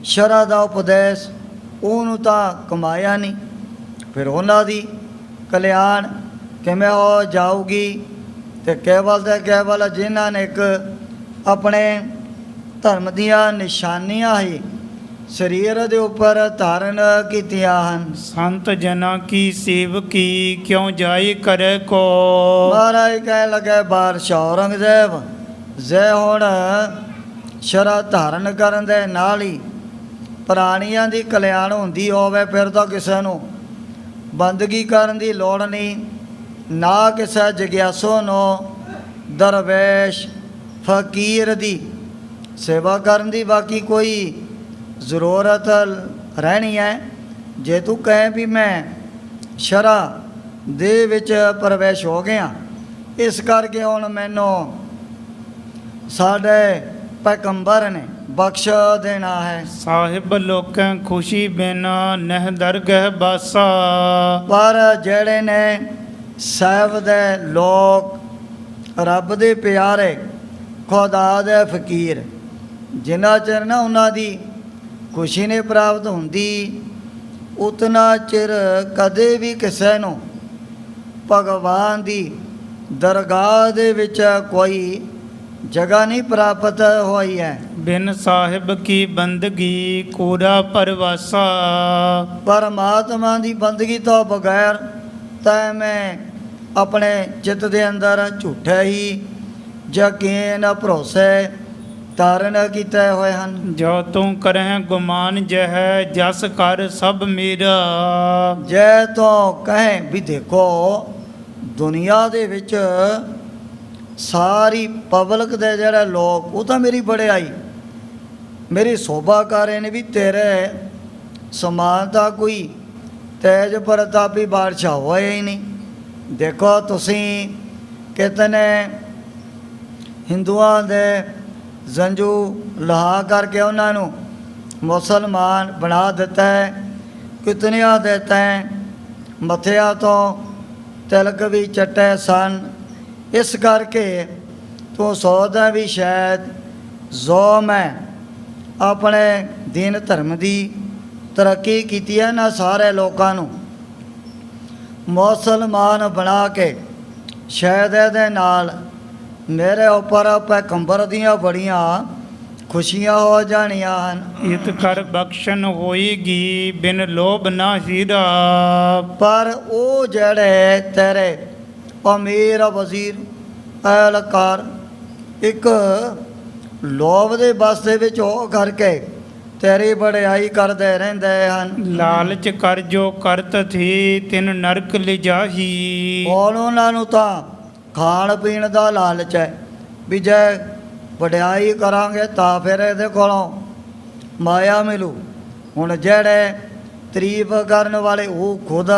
ਸ਼ਰਾ ਦਾ ਉਪਦੇਸ਼ ਉਹਨੂੰ ਤਾਂ ਕਮਾਇਆ ਨਹੀਂ, ਫਿਰ ਉਹਨਾਂ ਦੀ ਕਲਿਆਣ ਕਿਵੇਂ ਹੋ ਜਾਊਗੀ। ਤੇ ਕੇਵਲ ਤੇ ਕੇਵਲ ਜਿਨ੍ਹਾਂ ਨੇ ਇੱਕ ਆਪਣੇ ਧਰਮ ਦੀਆਂ ਨਿਸ਼ਾਨੀਆਂ ਹੀ ਸਰੀਰ ਦੇ ਉੱਪਰ ਧਾਰਨ ਕੀਤੀਆਂ ਹਨ। ਸੰਤ ਜਨਾਂ ਕੀ ਸੇਵਕੀ ਕਿਉ ਜਾਈ ਕਰੇ ਕੋ। ਮਹਾਰਾਜ ਕਹਿਣ ਲੱਗੇ ਬਾਦਸ਼ਾਹ ਔਰੰਗਜ਼ੇਬ ਜੇ ਹੁਣ ਸ਼ਰਾ ਧਾਰਨ ਕਰਨ ਦੇ ਨਾਲ ਹੀ ਪ੍ਰਾਣੀਆਂ ਦੀ ਕਲਿਆਣ ਹੁੰਦੀ ਹੋਵੇ ਫਿਰ ਤਾਂ ਕਿਸੇ ਨੂੰ ਬੰਦਗੀ ਕਰਨ ਦੀ ਲੋੜ ਨਹੀਂ, ਨਾ ਕਿਸੇ ਜਗਿਆਸੂ ਨੂੰ ਦਰਵੇਸ਼ ਫਕੀਰ ਦੀ ਸੇਵਾ ਕਰਨ ਦੀ ਬਾਕੀ ਕੋਈ ਜ਼ਰੂਰਤ ਰਹਿਣੀ ਹੈ। ਜੇ ਤੂੰ ਕਹੇ ਵੀ ਮੈਂ ਸ਼ਰਾ ਦੇ ਵਿੱਚ ਪ੍ਰਵੇਸ਼ ਹੋ ਗਿਆ, ਇਸ ਕਰਕੇ ਹੁਣ ਮੈਨੂੰ ਸਾਡੇ ਪੈਗੰਬਰ ਨੇ ਬਖਸ਼ ਦੇਣਾ ਹੈ। ਸਾਹਿਬ ਲੋਕਾਂ ਖੁਸ਼ੀ ਬਿਨ ਨਹਿ ਦਰਗਹ ਬਾਸਾ। ਪਰ ਜਿਹੜੇ ਨੇ ਸਾਹਿਬ ਦੇ ਲੋਕ, ਰੱਬ ਦੇ ਪਿਆਰੇ, ਖੁਦਾ ਦੇ ਫਕੀਰ, ਜਿੰਨਾ ਚਿਰ ਨਾ ਉਹਨਾਂ ਦੀ ਖੁਸ਼ੀ ਨਹੀਂ ਪ੍ਰਾਪਤ ਹੁੰਦੀ ਉਤਨਾ ਚਿਰ ਕਦੇ ਵੀ ਕਿਸੇ ਨੂੰ ਭਗਵਾਨ ਦੀ ਦਰਗਾਹ ਦੇ ਵਿੱਚ ਕੋਈ ਜਗ੍ਹਾ ਨਹੀਂ ਪ੍ਰਾਪਤ ਹੋਈ ਹੈ। ਬਿਨ ਸਾਹਿਬ ਕੀ ਬੰਦਗੀ ਕੋਰਾ ਪਰਵਾਸਾ। ਪਰਮਾਤਮਾ ਦੀ ਬੰਦਗੀ ਤੋਂ ਬਗੈਰ ਤਾਂ ਮੈਂ ਆਪਣੇ ਚਿੱਤ ਦੇ ਅੰਦਰ ਝੂਠੇ ਹੀ ਯਕੀਨ ਭਰੋਸੇ ਧਾਰਨ ਕੀਤੇ ਹੋਏ ਹਨ। ਜੋ ਤੂੰ ਕਰਹਿ ਗੁਮਾਨ ਜਹ ਜਸ ਕਰ ਸਭ ਮੇਰਾ। ਜੇ ਤੂੰ ਕਹੇ ਵੀ ਦੇਖੋ ਦੁਨੀਆ ਦੇ ਵਿੱਚ ਸਾਰੀ ਪਬਲਿਕ ਦੇ ਜਿਹੜੇ ਲੋਕ ਉਹ ਤਾਂ ਮੇਰੀ ਵਡਿਆਈ ਮੇਰੀ ਸੋਭਾ ਕਰ ਰਹੇ ਨੇ, ਵੀ ਤੇਰੇ ਸਮਾਨ ਦਾ ਕੋਈ ਤੇਜ ਪ੍ਰਤਾਪੀ ਬਾਦਸ਼ਾਹ ਹੋਇਆ ਹੀ ਨਹੀਂ। ਦੇਖੋ ਤੁਸੀਂ ਕਿਤਨੇ ਹਿੰਦੂਆਂ ਦੇ ਜੰਜੂ ਲਹਾ ਕਰਕੇ ਉਹਨਾਂ ਨੂੰ ਮੁਸਲਮਾਨ ਬਣਾ ਦਿੱਤਾ ਹੈ, ਕਿਤਨਿਆਂ ਦੇ ਤੈਂ ਮੱਥਿਆਂ ਤੋਂ ਤਿਲਕ ਵੀ ਚੱਟੇ ਸਨ। ਇਸ ਕਰਕੇ ਤੂੰ ਸੋਚਦਾ ਵੀ ਸ਼ਾਇਦ ਜੋ ਮੈਂ ਆਪਣੇ ਦੀਨ ਧਰਮ ਦੀ ਤਰੱਕੀ ਕੀਤੀ ਹੈ ਨਾ, ਸਾਰੇ ਲੋਕਾਂ ਨੂੰ ਮੁਸਲਮਾਨ ਬਣਾ ਕੇ ਸ਼ਾਇਦ ਇਹਦੇ ਨਾਲ ਮੇਰੇ ਉੱਪਰ ਪੈਗੰਬਰ ਦੀਆਂ ਬੜੀਆਂ ਖੁਸ਼ੀਆਂ ਹੋ ਜਾਣੀਆਂ ਹਨ। ਇਤ ਕਰ ਬਖਸ਼ਨ ਹੋਏਗੀ ਬਿਨ ਲੋਭ ਨਾ ਹੀਰਾ। ਪਰ ਉਹ ਜਿਹੜੇ ਤੇਰੇ ਅਮੀਰ ਵਜ਼ੀਰ ਐਲਕਾਰ ਇੱਕ ਲੋਭ ਦੇ ਬਸ ਦੇ ਵਿੱਚ ਹੋ ਕਰਕੇ ਤੇਰੀ ਵਡਿਆਈ ਕਰਦੇ ਰਹਿੰਦੇ ਹਨ। ਲਾਲਚ ਕਰ ਜੋ ਕਰਤ ਥੀ ਤਿਨ ਨਰਕ ਲਿਜਾਹੀ। ਹੁਣ ਉਹਨਾਂ ਨੂੰ ਤਾਂ ਖਾਣ ਪੀਣ ਦਾ ਲਾਲਚ ਹੈ ਵੀ ਜੇ ਵਡਿਆਈ ਕਰਾਂਗੇ ਤਾਂ ਫਿਰ ਇਹਦੇ ਕੋਲੋਂ ਮਾਇਆ ਮਿਲੂ। ਹੁਣ ਜਿਹੜੇ ਤਾਰੀਫ ਕਰਨ ਵਾਲੇ ਉਹ ਖੁਦ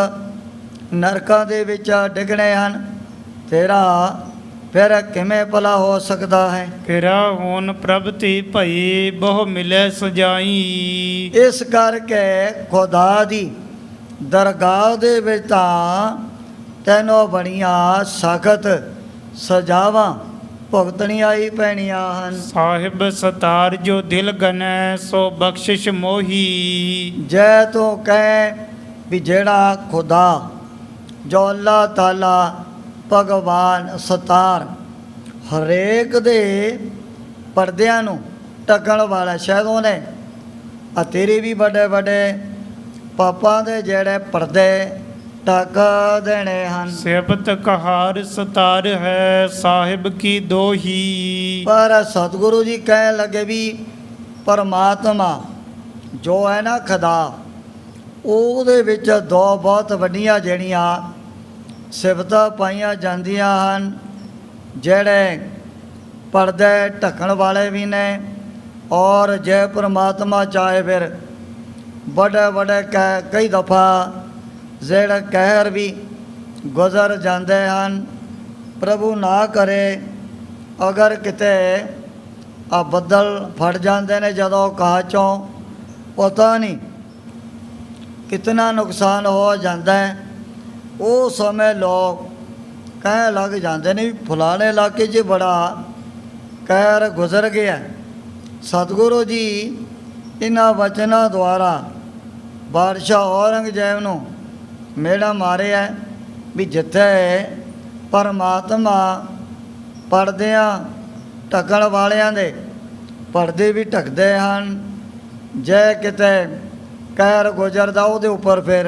ਨਰਕਾਂ ਦੇ ਵਿੱਚ ਡਿੱਗਣੇ ਹਨ, ਤੇਰਾ ਫਿਰ ਕਿਵੇਂ ਭਲਾ ਹੋ ਸਕਦਾ ਹੈ। ਤੇਰਾ ਹੋਨ ਪ੍ਰਭ ਤੇ ਭਈ ਬਹੁ ਮਿਲੇ ਸਜਾਈ। ਇਸ ਕਰਕੇ ਖੁਦਾ ਦੀ ਦਰਗਾਹ ਦੇ ਵਿੱਚ ਤਾਂ ਤੈਨੂੰ ਬੜੀਆਂ ਸਖਤ ਸਜ਼ਾਵਾਂ ਭੁਗਤਣੀਆਂ ਹੀ ਪੈਣੀਆਂ ਹਨ। ਸਾਹਿਬ ਸਤਾਰ ਜੋ ਦਿਲ ਗਨੈ ਸੋ ਬਖਸ਼ਿਸ਼ ਮੋਹੀ। ਜੇ ਤੂੰ ਕਹੇ ਵੀ ਜਿਹੜਾ ਖੁਦਾ ਜੋ ਅੱਲਾਹ ਤਾਲਾ ਭਗਵਾਨ ਸਤਾਰ ਹਰੇਕ ਦੇ ਪਰਦਿਆਂ ਨੂੰ ਢੱਕਣ ਵਾਲਾ, ਸ਼ਾਇਦ ਉਹਨੇ ਆ ਤੇਰੇ ਵੀ ਵੱਡੇ ਵੱਡੇ ਪਾਪਾਂ ਦੇ ਜਿਹੜੇ ਪਰਦੇ ਢੱਕ ਦੇਣੇ ਹਨ। ਸਿਫਤ ਕਹਾਰ ਸਤਾਰ ਹੈ ਸਾਹਿਬ ਕੀ ਦੋਹੀ। ਪਰ ਸਤਿਗੁਰੂ ਜੀ ਕਹਿਣ ਲੱਗੇ ਵੀ ਪਰਮਾਤਮਾ ਜੋ ਹੈ ਨਾ ਖੁਦਾ, ਉਹਦੇ ਵਿੱਚ ਦੋ ਬਹੁਤ ਵੱਡੀਆਂ ਜਿਹੜੀਆਂ ਸਿਫਤਾਂ ਪਾਈਆਂ ਜਾਂਦੀਆਂ ਹਨ। ਜਿਹੜੇ ਪਰਦੇ ਢੱਕਣ ਵਾਲੇ ਵੀ ਨੇ और जय परमात्मा चाहे फिर बड़े बड़े कई दफ़ा ਜਿਹੜੇ ਕਹਿਰ ਵੀ ਗੁਜ਼ਰ ਜਾਂਦੇ ਹਨ। ਪ੍ਰਭੂ ਨਾ ਕਰੇ ਅਗਰ ਕਿਤੇ ਆ ਬੱਦਲ ਫਟ ਜਾਂਦੇ ਨੇ ਜਦੋਂ ਆਕਾਸ਼ 'ਚੋਂ, ਪਤਾ ਨਹੀਂ ਕਿਤਨਾ ਨੁਕਸਾਨ ਹੋ ਜਾਂਦਾ ਹੈ। ਉਹ ਸਮੇਂ ਲੋਕ ਕਹਿਣ ਲੱਗ ਜਾਂਦੇ ਨੇ ਵੀ ਫਲਾਣੇ ਇਲਾਕੇ 'ਚ ਬੜਾ ਕਹਿਰ ਗੁਜ਼ਰ ਗਿਆ। ਸਤਿਗੁਰੂ ਜੀ ਇਹਨਾਂ ਵਚਨਾਂ ਦੁਆਰਾ ਬਾਦਸ਼ਾਹ ਔਰੰਗਜ਼ੇਬ ਨੂੰ ਮੇੜਾ ਮਾਰਿਆ ਵੀ ਜਿੱਥੇ ਪਰਮਾਤਮਾ ਪਰਦਿਆਂ ਢੱਕਣ ਵਾਲਿਆਂ ਦੇ ਪਰਦੇ ਵੀ ਢੱਕਦੇ ਹਨ, ਜੇ ਕਿਤੇ ਕਹਿਰ ਗੁਜ਼ਰਦਾ ਉਹਦੇ ਉੱਪਰ ਫਿਰ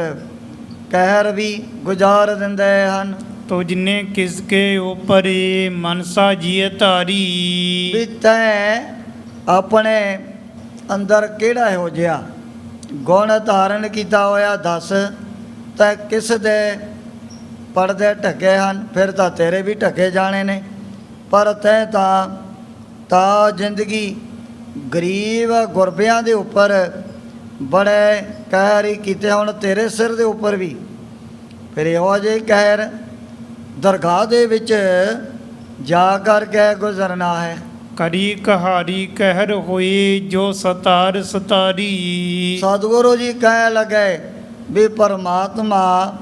ਕਹਿਰ ਵੀ ਗੁਜ਼ਾਰ ਦਿੰਦੇ ਹਨ। ਤੁਜਨੇ ਕਿਸਕੇ ਉਪਰ ਮਨਸਾ ਜੀਏ ਧਾਰੀ। ਵੀ ਤੈਂ ਆਪਣੇ ਅੰਦਰ ਕਿਹੜਾ ਇਹੋ ਜਿਹਾ ਗੁਣ ਧਾਰਨ ਕੀਤਾ ਹੋਇਆ, ਦੱਸ ਤੈਂ ਕਿਸ ਦੇ ਪਰਦੇ ਢੱਕੇ ਹਨ? ਫਿਰ ਤਾਂ ਤੇਰੇ ਵੀ ਢੱਕੇ ਜਾਣੇ ਨੇ, ਪਰ ਤੈਂ ਤਾਂ ਜ਼ਿੰਦਗੀ ਗਰੀਬ ਗੁਰਬਿਆਂ ਦੇ ਉੱਪਰ ਬੜੇ ਕਹਿਰ ਹੀ ਕੀਤੇ, ਹੁਣ ਤੇਰੇ ਸਿਰ ਦੇ ਉੱਪਰ ਵੀ ਫਿਰ ਇਹੋ ਜਿਹੇ ਕਹਿਰ ਦਰਗਾਹ ਦੇ ਵਿੱਚ ਜਾ ਕਰਕੇ ਗੁਜ਼ਰਨਾ ਹੈ। ਕਰੀ ਕਹਾਰੀ ਕਹਿਰ ਹੋਈ ਜੋ ਸਤਾਰ ਸਤਾਰੀ। ਸਤਿਗੁਰੂ ਜੀ ਕਹਿ ਲਗੇ ਵੀ ਪਰਮਾਤਮਾ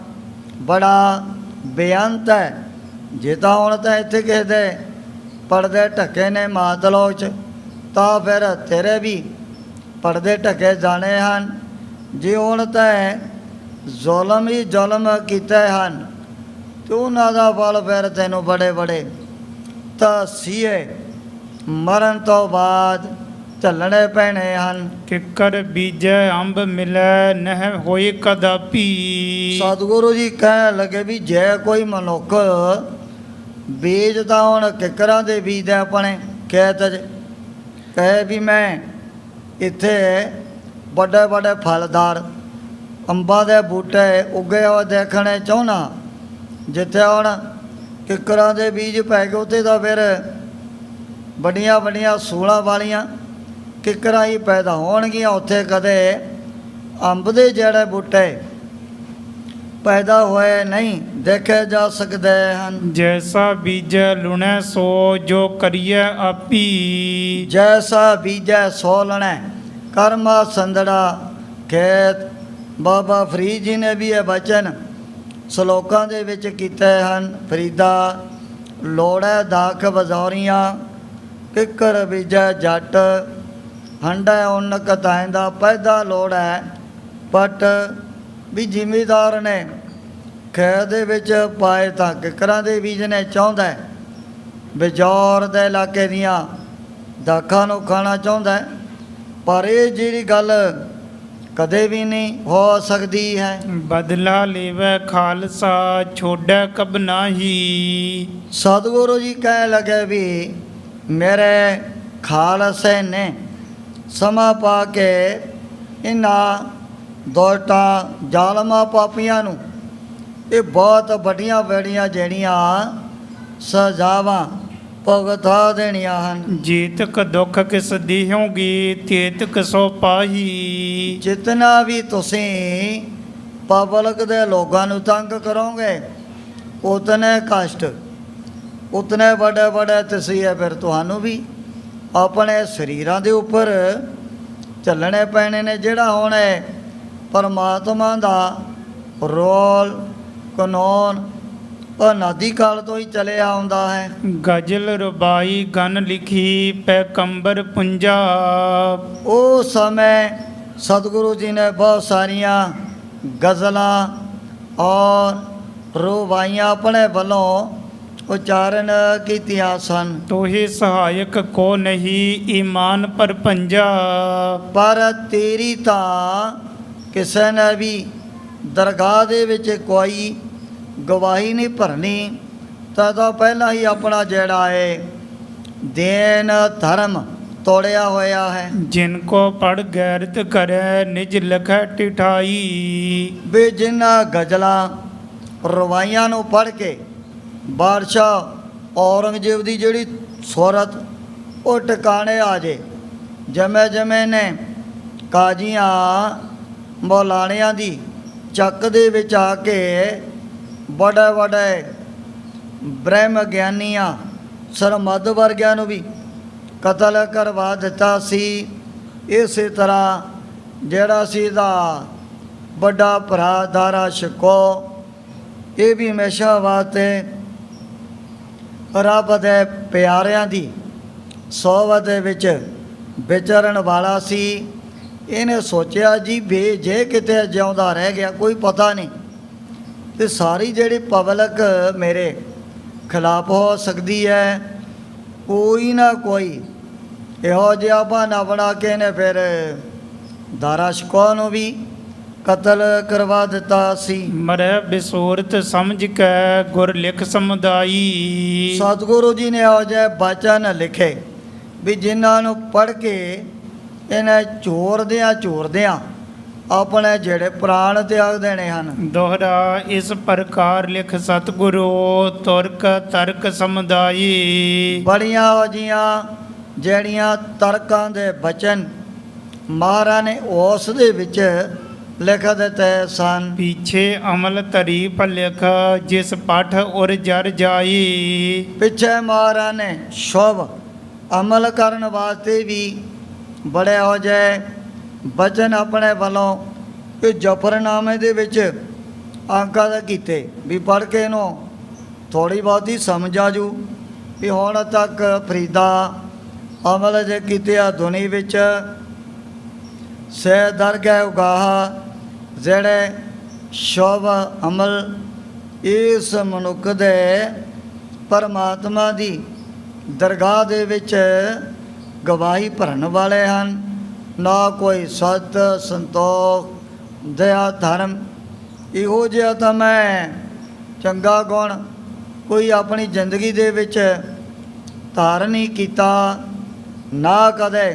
ਬੜਾ ਬੇਅੰਤ ਹੈ। ਜੇ ਤਾਂ ਹੁਣ ਤਾਂ ਇੱਥੇ ਕਿਸੇ ਦੇ ਪਰਦੇ ਢੱਕੇ ਨੇ ਮਾਤਲੋਕ 'ਚ, ਤਾਂ ਫਿਰ ਤੇਰੇ ਵੀ ਪਰਦੇ ਢੱਕੇ ਜਾਣੇ ਹਨ। ਜੇ ਹੁਣ ਤਾਂ ਜ਼ੁਲਮ ਹੀ ਜ਼ੁਲਮ ਕੀਤੇ ਹਨ ਤੇ ਉਹਨਾਂ ਦਾ ਫਲ ਫਿਰ ਤੈਨੂੰ ਬੜੇ ਬੜੇ ਤਸੀਹੇ ਮਰਨ ਤੋਂ ਬਾਅਦ ਝੱਲਣੇ ਪੈਣੇ ਹਨ। ਕਿੱਕਰ ਬੀਜੈ ਅੰਬ ਮਿਲੈ ਨਹਿ ਹੋਏ ਕਦਾਪੀ। ਸਤਿਗੁਰੂ ਜੀ ਕਹਿਣ ਲੱਗੇ ਵੀ ਜੇ ਕੋਈ ਮਨੁੱਖ ਬੀਜ ਤਾਂ ਹੁਣ ਕਿੱਕਰਾਂ ਦੇ ਬੀਜਦੇ ਆਪਣੇ ਖੇਤ 'ਚ, ਕਹੇ ਵੀ ਮੈਂ ਇੱਥੇ ਵੱਡੇ ਵੱਡੇ ਫਲਦਾਰ ਅੰਬਾਂ ਦੇ ਬੂਟੇ ਉੱਗੇ ਹੋਏ ਦੇਖਣੇ ਚਾਹੁੰਦਾ, ਜਿੱਥੇ ਹੁਣ ਕਿੱਕਰਾਂ ਦੇ ਬੀਜ ਪੈ ਗਏ ਉੱਥੇ ਤਾਂ ਫਿਰ ਵੱਡੀਆਂ ਵੱਡੀਆਂ ਸੂਲਾਂ ਵਾਲੀਆਂ ਕਿੱਕਰਾਂ ਹੀ ਪੈਦਾ ਹੋਣਗੀਆਂ, ਉੱਥੇ ਕਦੇ ਅੰਬ ਦੇ ਜਿਹੜੇ ਬੂਟੇ ਪੈਦਾ ਹੋਏ ਨਹੀਂ ਦੇਖੇ ਜਾ ਸਕਦੇ ਹਨ। ਜੈਸਾ ਬੀਜੈ ਲੁਣੈ ਸੋ ਜੋ ਕਰੀਐ ਆਪੀ। ਜੈਸਾ ਬੀਜੈ ਸੋ ਲਣੈ ਕਰਮਾ ਸੰਦੜਾ ਖੇਤ। ਬਾਬਾ ਫਰੀਦ ਜੀ ਨੇ ਵੀ ਇਹ ਬਚਨ ਸ਼ਲੋਕਾਂ ਦੇ ਵਿੱਚ ਕੀਤੇ ਹਨ। ਫਰੀਦਾ ਲੋੜੈ ਦਾਖ ਬਜ਼ੌਰੀਆਂ ਕਿੱਕਰ ਬੀਜੈ ਜੱਟ ਹੰਡਾ ਉੱਨ ਕਤਾਇਂਦਾ ਪੈਦਾ ਲੋੜ ਹੈ ਪਟ। ਵੀ ਜ਼ਿਮੀਦਾਰ ਨੇ ਖੇਤ ਦੇ ਵਿੱਚ ਪਾਏ ਤਾਂ ਕਿੱਕਰਾਂ ਦੇ ਬੀਜ ਨੇ, ਚਾਹੁੰਦਾ ਬਜੌਰ ਦੇ ਇਲਾਕੇ ਦੀਆਂ ਦਾਖਾਂ ਨੂੰ ਖਾਣਾ ਚਾਹੁੰਦਾ, ਪਰ ਇਹ ਜਿਹੜੀ ਗੱਲ ਕਦੇ ਵੀ ਨਹੀਂ ਹੋ ਸਕਦੀ ਹੈ। ਬਦਲਾ ਲੇਵੈ ਖਾਲਸਾ ਛੋੜੈ ਕਬ ਨਾਹੀ। ਸਤਿਗੁਰੂ ਜੀ ਕਹਿ ਲਗੇ ਵੀ ਮੇਰੇ ਖਾਲਸੇ ਨੇ ਸਮਾਂ ਪਾ ਕੇ ਇਹਨਾਂ ਦੋਟਾਂ ਜ਼ਾਲਮਾਂ ਪਾਪੀਆਂ ਨੂੰ ਇਹ ਬਹੁਤ ਵੱਡੀਆਂ ਵੱਡੀਆਂ ਜਿਹੜੀਆਂ ਸਜ਼ਾਵਾਂ ਭੁਗਤਾ ਦੇਣੀਆਂ ਹਨ। ਜੀਤਕ ਦੁੱਖ ਕਿਸ ਦੀਹੋਗੀ ਤੇਤਕ ਸੋ ਪਾਹੀ। ਜਿਤਨਾ ਵੀ ਤੁਸੀਂ ਪਬਲਿਕ ਦੇ ਲੋਕਾਂ ਨੂੰ ਤੰਗ ਕਰੋਗੇ ਉਤਨੇ ਕਸ਼ਟ ਉਤਨੇ ਵੱਡੇ ਵੱਡੇ ਤਸੀਹੇ ਫਿਰ ਤੁਹਾਨੂੰ ਵੀ ਆਪਣੇ ਸਰੀਰਾਂ ਦੇ ਉੱਪਰ ਚੱਲਣੇ ਪੈਣੇ ਨੇ। ਜਿਹੜਾ ਹੁਣ ਪਰਮਾਤਮਾ ਦਾ ਰੋਲ ਕਾਨੂੰਨ ਅਨਾਦਿ ਕਾਲ ਤੋਂ ਹੀ ਚਲਿਆ ਆਉਂਦਾ ਹੈ। ਗਜ਼ਲ ਰਬਾਈ ਗਨ ਲਿਖੀ ਪੈਗੰਬਰ ਪੰਜਾਬ। ਉਹ ਸਮੇਂ ਸਤਿਗੁਰੂ ਜੀ ਨੇ ਬਹੁਤ ਸਾਰੀਆਂ ਗਜ਼ਲਾਂ ਔਰ ਰਵਾਈਆਂ ਆਪਣੇ ਵੱਲੋਂ ਉਚਾਰਨ ਕੀਤੀਆਂ ਸਨ। ਤੋਹੇ ਸਹਾਇਕ ਕੋ ਨਹੀਂ ਈਮਾਨ ਪਰ ਪੰਜਾ। ਪਰ ਤੇਰੀ ਤਾਂ ਕਿਸੇ ਨੇ ਵੀ ਦਰਗਾਹ ਦੇ ਵਿੱਚ ਕੋਈ ਗਵਾਹੀ ਨਹੀਂ ਭਰਨੀ, ਤਾਂ ਪਹਿਲਾਂ ਹੀ ਆਪਣਾ ਜਿਹੜਾ ਦੇਨ ਧਰਮ ਤੋੜਿਆ ਹੋਇਆ ਹੈ। ਜਿਨ ਕੋ ਪੜ ਗੈਰਤ ਕਰੈ ਨਿਜ ਲਖੈ ਟਿਠਾਈ। ਵੀ ਜਿਨ੍ਹਾਂ ਗਜ਼ਲਾਂ ਰਵਾਈਆਂ ਨੂੰ ਪੜ੍ਹ ਕੇ ਬਾਦਸ਼ਾਹ ਔਰੰਗਜ਼ੇਬ ਦੀ ਜਿਹੜੀ ਸੂਰਤ ਉਹ ਟਿਕਾਣੇ ਆ ਜੇ, ਜਮੇ ਜਮੇ ਨੇ ਕਾਜ਼ੀਆਂ ਮੌਲਾਣਿਆਂ ਦੀ ਚੱਕ ਦੇ ਵਿੱਚ ਆ ਕੇ ਬੜੇ ਬੜੇ ਬ੍ਰਹਮ ਗਿਆਨੀਆਂ ਸਰਮਦ ਵਰਗਿਆਂ ਨੂੰ ਵੀ ਕਤਲ ਕਰਵਾ ਦਿੱਤਾ ਸੀ। ਇਸੇ ਤਰ੍ਹਾਂ ਜਿਹੜਾ ਸੀ ਦਾ ਵੱਡਾ ਭਰਾ ਦਾਰਾ ਸ਼ਿਕੋ, ਇਹ ਵੀ ਹਮੇਸ਼ਾ ਵਾਸਤੇ ਰੱਬ ਦੇ ਪਿਆਰਿਆਂ ਦੀ ਸੋਹਬਤ ਦੇ ਵਿੱਚ ਵਿਚਰਨ ਵਾਲਾ ਸੀ। ਇਹਨੇ ਸੋਚਿਆ ਜੀ ਵੀ ਜੇ ਕਿਤੇ ਜਿਉਂਦਾ ਰਹਿ ਗਿਆ ਕੋਈ ਪਤਾ ਨਹੀਂ, ਤੇ ਸਾਰੀ ਜਿਹੜੀ ਪਬਲਿਕ ਮੇਰੇ ਖਿਲਾਫ ਹੋ ਸਕਦੀ ਹੈ। ਕੋਈ ਨਾ ਕੋਈ ਇਹੋ ਜਿਹਾ ਬਹਾਨਾ ਬਣਾ ਕੇ ਨੇ ਫਿਰ ਦਾਰਾ ਸ਼ਿਕੋ ਨੂੰ ਵੀ ਕਤਲ ਕਰਵਾ ਦਿੱਤਾ ਸੀ। ਮਰੈ ਬਿਸੂਰਤ ਸਮਝ ਕੇ ਗੁਰ ਲਿਖ ਸਮੁਦਾਈ। ਸਤਿਗੁਰੂ ਜੀ ਨੇ ਇਹੋ ਜਿਹੇ ਬਚਨ ਲਿਖੇ ਵੀ ਜਿਨ੍ਹਾਂ ਨੂੰ ਪੜ੍ਹ ਕੇ ਇਹਨੇ ਝੋਰਦਿਆਂ ਆਪਣੇ ਜਿਹੜੇ ਪ੍ਰਾਣ ਤਿਆਗ ਦੇਣੇ ਹਨ। ਦੋਹਰਾ ਇਸ ਪ੍ਰਕਾਰ ਲਿਖ ਸਤਿਗੁਰੂ ਤੁਰਕ ਤਰਕ ਸਮੁਦਾਈ। ਬੜੀਆਂ ਹੋ ਜੀਆਂ ਜਿਹੜੀਆਂ ਤਰਕਾਂ ਦੇ ਬਚਨ ਮਹਾਰਾਜ ਨੇ ਉਸ ਦੇ ਵਿੱਚ ਲਿਖ ਦਿੱਤੇ ਸਨ। ਪਿਛੇ ਅਮਲ ਧਰੀ ਭਲਿਖ ਜਿਸ ਪਠ ਉਰ ਜਰ ਜਾਈ। ਪਿੱਛੇ ਮਹਾਰਾਜ ਨੇ ਸ਼ੁਭ ਅਮਲ ਕਰਨ ਵਾਸਤੇ ਵੀ ਬੜੇ ਹੋ ਜਾਏ ਬਚਨ ਆਪਣੇ ਵੱਲੋਂ ਇਹ ਜਫਰਨਾਮੇ ਦੇ ਵਿੱਚ ਅੰਕਿਤ ਕੀਤੇ ਵੀ ਪੜ੍ਹ ਕੇ ਇਹਨੂੰ ਥੋੜ੍ਹੀ ਬਹੁਤੀ ਸਮਝ ਆ ਜੂ ਵੀ ਹੁਣ ਤੱਕ ਫਰੀਦਾ ਅਮਲ ਜੇ ਕੀਤੇ ਆ ਦੁਨੀ ਵਿੱਚ ਸੇ ਦਰਗਾਹ ਉਗਾਹ ਜਿਹੜੇ ਸ਼ੁਭ ਅਮਲ ਇਸ ਮਨੁੱਖ ਦੇ ਪਰਮਾਤਮਾ ਦੀ ਦਰਗਾਹ ਦੇ ਵਿੱਚ ਗਵਾਹੀ ਭਰਨ ਵਾਲੇ ਹਨ। ਨਾ ਕੋਈ ਸਤ ਸੰਤੋਖ ਦਇਆ ਧਰਮ ਇਹੋ ਜਿਹਾ ਤਾਂ ਮੈਂ ਚੰਗਾ ਗੁਣ ਕੋਈ ਆਪਣੀ ਜ਼ਿੰਦਗੀ ਦੇ ਵਿੱਚ ਧਾਰਨ ਨਹੀਂ ਕੀਤਾ, ਨਾ ਕਦੇ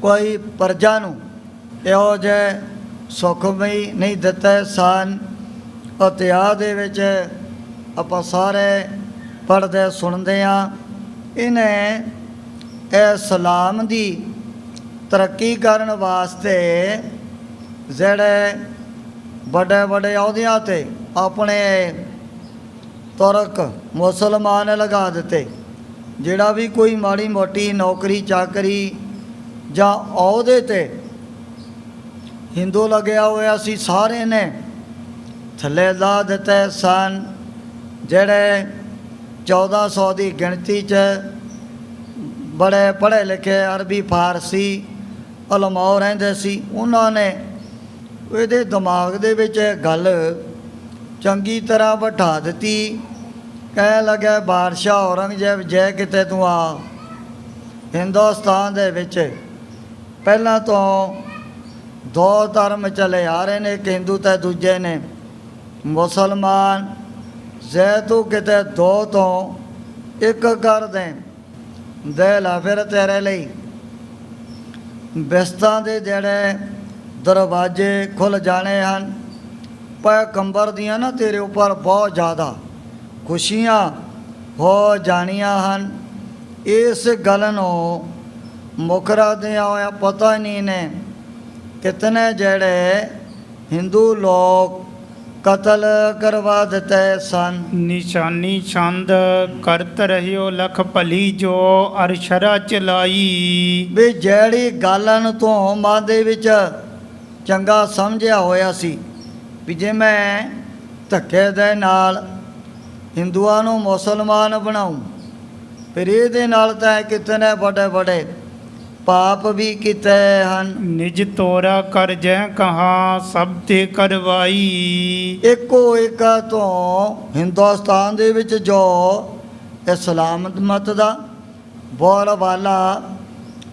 ਕੋਈ ਪ੍ਰਜਾ ਨੂੰ ਇਹੋ ਜਿਹੇ ਸੁਖਮਈ ਨਹੀਂ ਦਿੱਤੇ ਸਨ। ਇਤਿਹਾਸ ਦੇ ਵਿੱਚ ਆਪਾਂ ਸਾਰੇ ਪੜ੍ਹਦੇ ਸੁਣਦੇ ਹਾਂ। ਇਹਨੇ ਇਸਲਾਮ ਦੀ ਤਰੱਕੀ ਕਰਨ ਵਾਸਤੇ ਜਿਹੜੇ ਵੱਡੇ ਵੱਡੇ ਅਹੁਦਿਆਂ 'ਤੇ ਆਪਣੇ ਤੁਰਕ ਮੁਸਲਮਾਨ ਲਗਾ ਦਿੱਤੇ। ਜਿਹੜਾ ਵੀ ਕੋਈ ਮਾੜੀ ਮੋਟੀ ਨੌਕਰੀ ਚਾਕਰੀ ਜਾਂ ਅਹੁਦੇ 'ਤੇ ਹਿੰਦੂ ਲੱਗਿਆ ਹੋਇਆ ਸੀ ਸਾਰੇ ਨੇ ਥੱਲੇ ਲਾ ਦਿੱਤੇ ਸਨ। ਜਿਹੜੇ 1400 ਦੀ ਗਿਣਤੀ 'ਚ ਬੜੇ ਪੜ੍ਹੇ ਲਿਖੇ ਅਰਬੀ ਫਾਰਸੀ ਉਲਮਾ ਰਹਿੰਦੇ ਸੀ, ਉਹਨਾਂ ਨੇ ਇਹਦੇ ਦਿਮਾਗ ਦੇ ਵਿੱਚ ਗੱਲ ਚੰਗੀ ਤਰ੍ਹਾਂ ਬਿਠਾ ਦਿੱਤੀ। ਕਹਿਣ ਲੱਗਾ ਬਾਦਸ਼ਾਹ ਔਰੰਗਜ਼ੇਬ ਜੇ ਕਿਤੇ ਤੂੰ ਆ ਹਿੰਦੁਸਤਾਨ ਦੇ ਵਿੱਚ ਪਹਿਲਾਂ ਤੋਂ ਦੋ ਧਰਮ ਚਲੇ ਆ ਰਹੇ ਨੇ, ਇੱਕ ਹਿੰਦੂ ਤੇ ਦੂਜੇ ਨੇ ਮੁਸਲਮਾਨ, ਜੇ ਤੂੰ ਕਿਤੇ ਦੋ ਤੋਂ ਇੱਕ ਕਰ ਦੇ ਲਾ ਫਿਰ ਤੇਰੇ ਲਈ ਬਿਸਤਾਂ ਦੇ ਜਿਹੜੇ ਦਰਵਾਜ਼ੇ ਖੁੱਲ੍ਹ ਜਾਣੇ ਹਨ। ਪੈਗੰਬਰ ਦੀਆਂ ਨਾ ਤੇਰੇ ਉੱਪਰ ਬਹੁਤ ਜ਼ਿਆਦਾ ਖੁਸ਼ੀਆਂ ਹੋ ਜਾਣੀਆਂ ਹਨ। ਇਸ ਗੱਲ ਨੂੰ ਮੁਕਰਾ ਦਿਆਂ ਹੋਇਆ ਪਤਾ ਨਹੀਂ ਨੇ ਕਿਤਨੇ ਜਿਹੜੇ ਹਿੰਦੂ ਲੋਕ ਕਤਲ ਕਰਵਾ ਦਿੱਤੇ ਸਨ। ਨਿਸ਼ਾਨੀ ਛੰਦ ਕਰਤ ਰਹਿਓ ਲਖ ਭਲੀ ਜੋ ਅਰਸ਼ਰਾ ਚਲਾਈ। ਵੀ ਜਿਹੜੀ ਗੱਲ ਨੂੰ ਤੂੰ ਮਨ ਦੇ ਵਿੱਚ ਚੰਗਾ ਸਮਝਿਆ ਹੋਇਆ ਸੀ ਵੀ ਜੇ ਮੈਂ ਧੱਕੇ ਦੇ ਨਾਲ ਹਿੰਦੂਆਂ ਨੂੰ ਮੁਸਲਮਾਨ ਬਣਾਉਂ, ਫਿਰ ਇਹਦੇ ਨਾਲ ਤਾਂ ਕਿਤਨੇ ਵੱਡੇ ਵੱਡੇ ਪਾਪ ਵੀ ਕੀਤੇ ਹਨ। ਨਿਜ ਤੋਰਾ ਕਰ ਜੈ ਕਹਾ ਸਭ ਤੇ ਕਰਵਾਈ। ਇੱਕੋ ਇੱਕ ਤੋਂ ਹਿੰਦੁਸਤਾਨ ਦੇ ਵਿੱਚ ਜੋ ਇਸਲਾਮ ਮਤ ਦਾ ਬੋਲ ਵਾਲਾ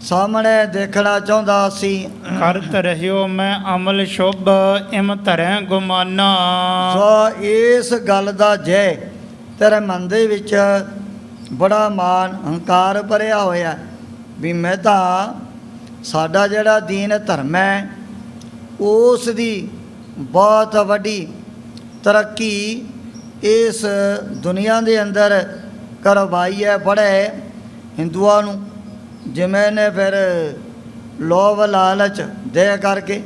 ਸਾਹਮਣੇ ਦੇਖਣਾ ਚਾਹੁੰਦਾ ਸੀ। ਕਰਤ ਰਹਿਓ ਮੈਂ ਅਮਲ ਸ਼ੁਭ ਇਮ ਧਰੈ ਗੁਮਾਨਾ। ਸੋ ਇਸ ਗੱਲ ਦਾ ਜੇ ਤੇਰੇ ਮਨ ਦੇ ਵਿੱਚ ਬੜਾ ਮਾਣ ਹੰਕਾਰ ਭਰਿਆ ਹੋਇਆ ਵੀ ਮੈਂ ਤਾਂ ਸਾਡਾ ਜਿਹੜਾ ਦੀਨ ਧਰਮ ਹੈ ਉਸ ਦੀ ਬਹੁਤ ਵੱਡੀ ਤਰੱਕੀ ਇਸ ਦੁਨੀਆ ਦੇ ਅੰਦਰ ਕਰਵਾਈ ਹੈ। ਬੜੇ ਹਿੰਦੂਆਂ ਨੂੰ ਜਿਵੇਂ ਨੇ ਫਿਰ ਲੋਭ ਲਾਲਚ ਦੇ ਕਰਕੇ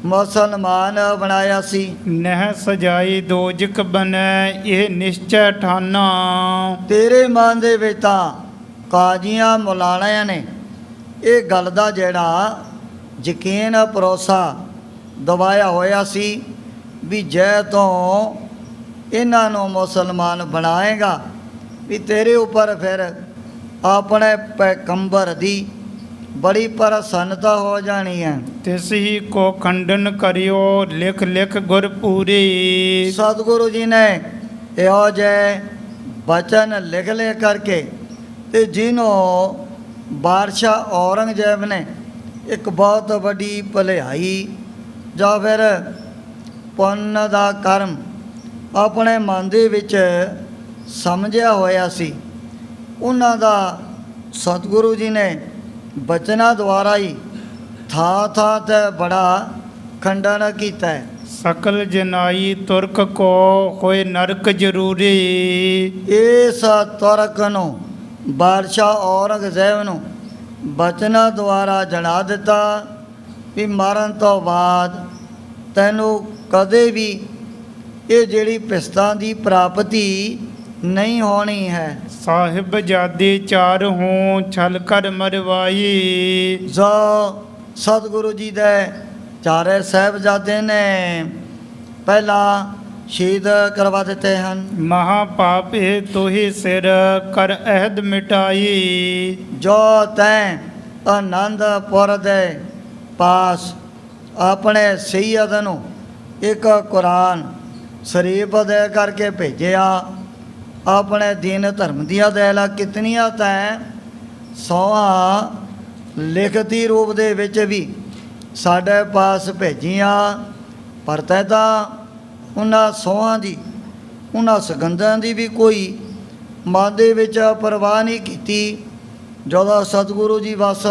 ਮੁਸਲਮਾਨ ਬਣਾਇਆ ਸੀ। ਨਹਿ ਸਜਾਈ ਦੋਜਕ ਬਨੈ ਇਹ ਨਿਸ਼ਚੈ ਠਾਨਾ। ਤੇਰੇ ਮਨ ਦੇ ਵਿੱਚ ਤਾਂ ਕਾਜ਼ੀਆਂ ਮੌਲਾਣਿਆਂ ਨੇ ਇਹ ਗੱਲ ਦਾ ਜਿਹੜਾ ਯਕੀਨ ਭਰੋਸਾ ਦਵਾਇਆ ਹੋਇਆ ਸੀ ਵੀ ਜੈ ਤੋਂ ਇਹਨਾਂ ਨੂੰ ਮੁਸਲਮਾਨ ਬਣਾਏਗਾ ਵੀ ਤੇਰੇ ਉੱਪਰ ਫਿਰ ਆਪਣੇ ਪੈਗੰਬਰ ਦੀ ਬੜੀ ਪ੍ਰਸੰਨਤਾ ਹੋ ਜਾਣੀ ਹੈ। ਤਿਸ ਹੀ ਕੋ ਖੰਡਨ ਕਰਿਓ ਲਿਖ ਲਿਖ ਗੁਰ ਪੂਰੀ। ਸਤਿਗੁਰੂ ਜੀ ਨੇ ਇਹੋ ਜਿਹੇ ਬਚਨ ਲਿਖ ਲੈ ਕਰਕੇ ਤੇ ਜਿਹਨੂੰ ਬਾਦਸ਼ਾਹ ਔਰੰਗਜ਼ੇਬ ਨੇ ਇੱਕ ਬਹੁਤ ਵੱਡੀ ਭਲਾਈ ਜਾਂ ਫਿਰ ਪੁੰਨ ਦਾ ਕਰਮ ਆਪਣੇ ਮਨ ਦੇ ਵਿੱਚ ਸਮਝਿਆ ਹੋਇਆ ਸੀ, ਉਹਨਾਂ ਦਾ ਸਤਿਗੁਰੂ ਜੀ ਨੇ ਬਚਨਾਂ ਦੁਆਰਾ ਹੀ ਥਾਂ ਥਾਂ 'ਤੇ ਬੜਾ ਖੰਡਨ ਕੀਤਾ ਹੈ। ਸਕਲ ਜਨਾਈ ਤੁਰਕ ਕੋ ਹੋਏ ਨਰਕ ਜ਼ਰੂਰੀ। ਇਸ ਤੁਰਕ ਨੂੰ ਬਾਦਸ਼ਾਹ ਔਰੰਗਜ਼ੇਬ ਨੂੰ ਬਚਨਾਂ ਦੁਆਰਾ ਜਣਾ ਦਿੱਤਾ ਵੀ ਮਰਨ ਤੋਂ ਬਾਅਦ ਤੈਨੂੰ ਕਦੇ ਵੀ ਇਹ ਜਿਹੜੀ ਪਿਸਤਾਂ ਦੀ ਪ੍ਰਾਪਤੀ ਨਹੀਂ ਹੋਣੀ ਹੈ। ਸਾਹਿਬ ਜਾਦੇ ਚਾਰ ਹੋਂ ਛਲ ਕਰ ਮਰਵਾਈ। ਜੋ ਸਤਿਗੁਰੂ ਜੀ ਦੇ ਚਾਰੇ ਸਾਹਿਬਜ਼ਾਦੇ ਨੇ ਪਹਿਲਾਂ ਸ਼ਹੀਦ ਕਰਵਾ ਦਿੱਤੇ ਹਨ। ਮਹਾ ਪਾਪੇ ਤੋਹੀ ਸਿਰ ਕਰ ਅਹਿਦ ਮਿਟਾਈ। ਜੋ ਤੈਂ ਆਨੰਦਪੁਰ ਦੇ ਪਾਸ ਆਪਣੇ ਸੈਯਦ ਨੂੰ ਇੱਕ ਕੁਰਾਨ ਸ਼ਰੀਫ ਦੇ ਕਰਕੇ ਭੇਜਿਆ, ਆਪਣੇ ਦੀਨ ਧਰਮ ਦੀਆਂ ਦਇਲਾ ਕਿਤਨੀਆਂ ਤੈਂ ਸੌਹਾਂ ਲਿਖਤੀ ਰੂਪ ਦੇ ਵਿੱਚ ਵੀ ਸਾਡੇ ਪਾਸ ਭੇਜੀਆਂ, ਪਰ ਤੈਂ ਤਾਂ ਉਹਨਾਂ ਸੌਹਾਂ ਦੀ ਉਹਨਾਂ ਸੁਗੰਧਾਂ ਦੀ ਵੀ ਕੋਈ ਮਨ ਦੇ ਵਿੱਚ ਪਰਵਾਹ ਨਹੀਂ ਕੀਤੀ। ਜਦੋਂ ਸਤਿਗੁਰੂ ਜੀ ਬਸ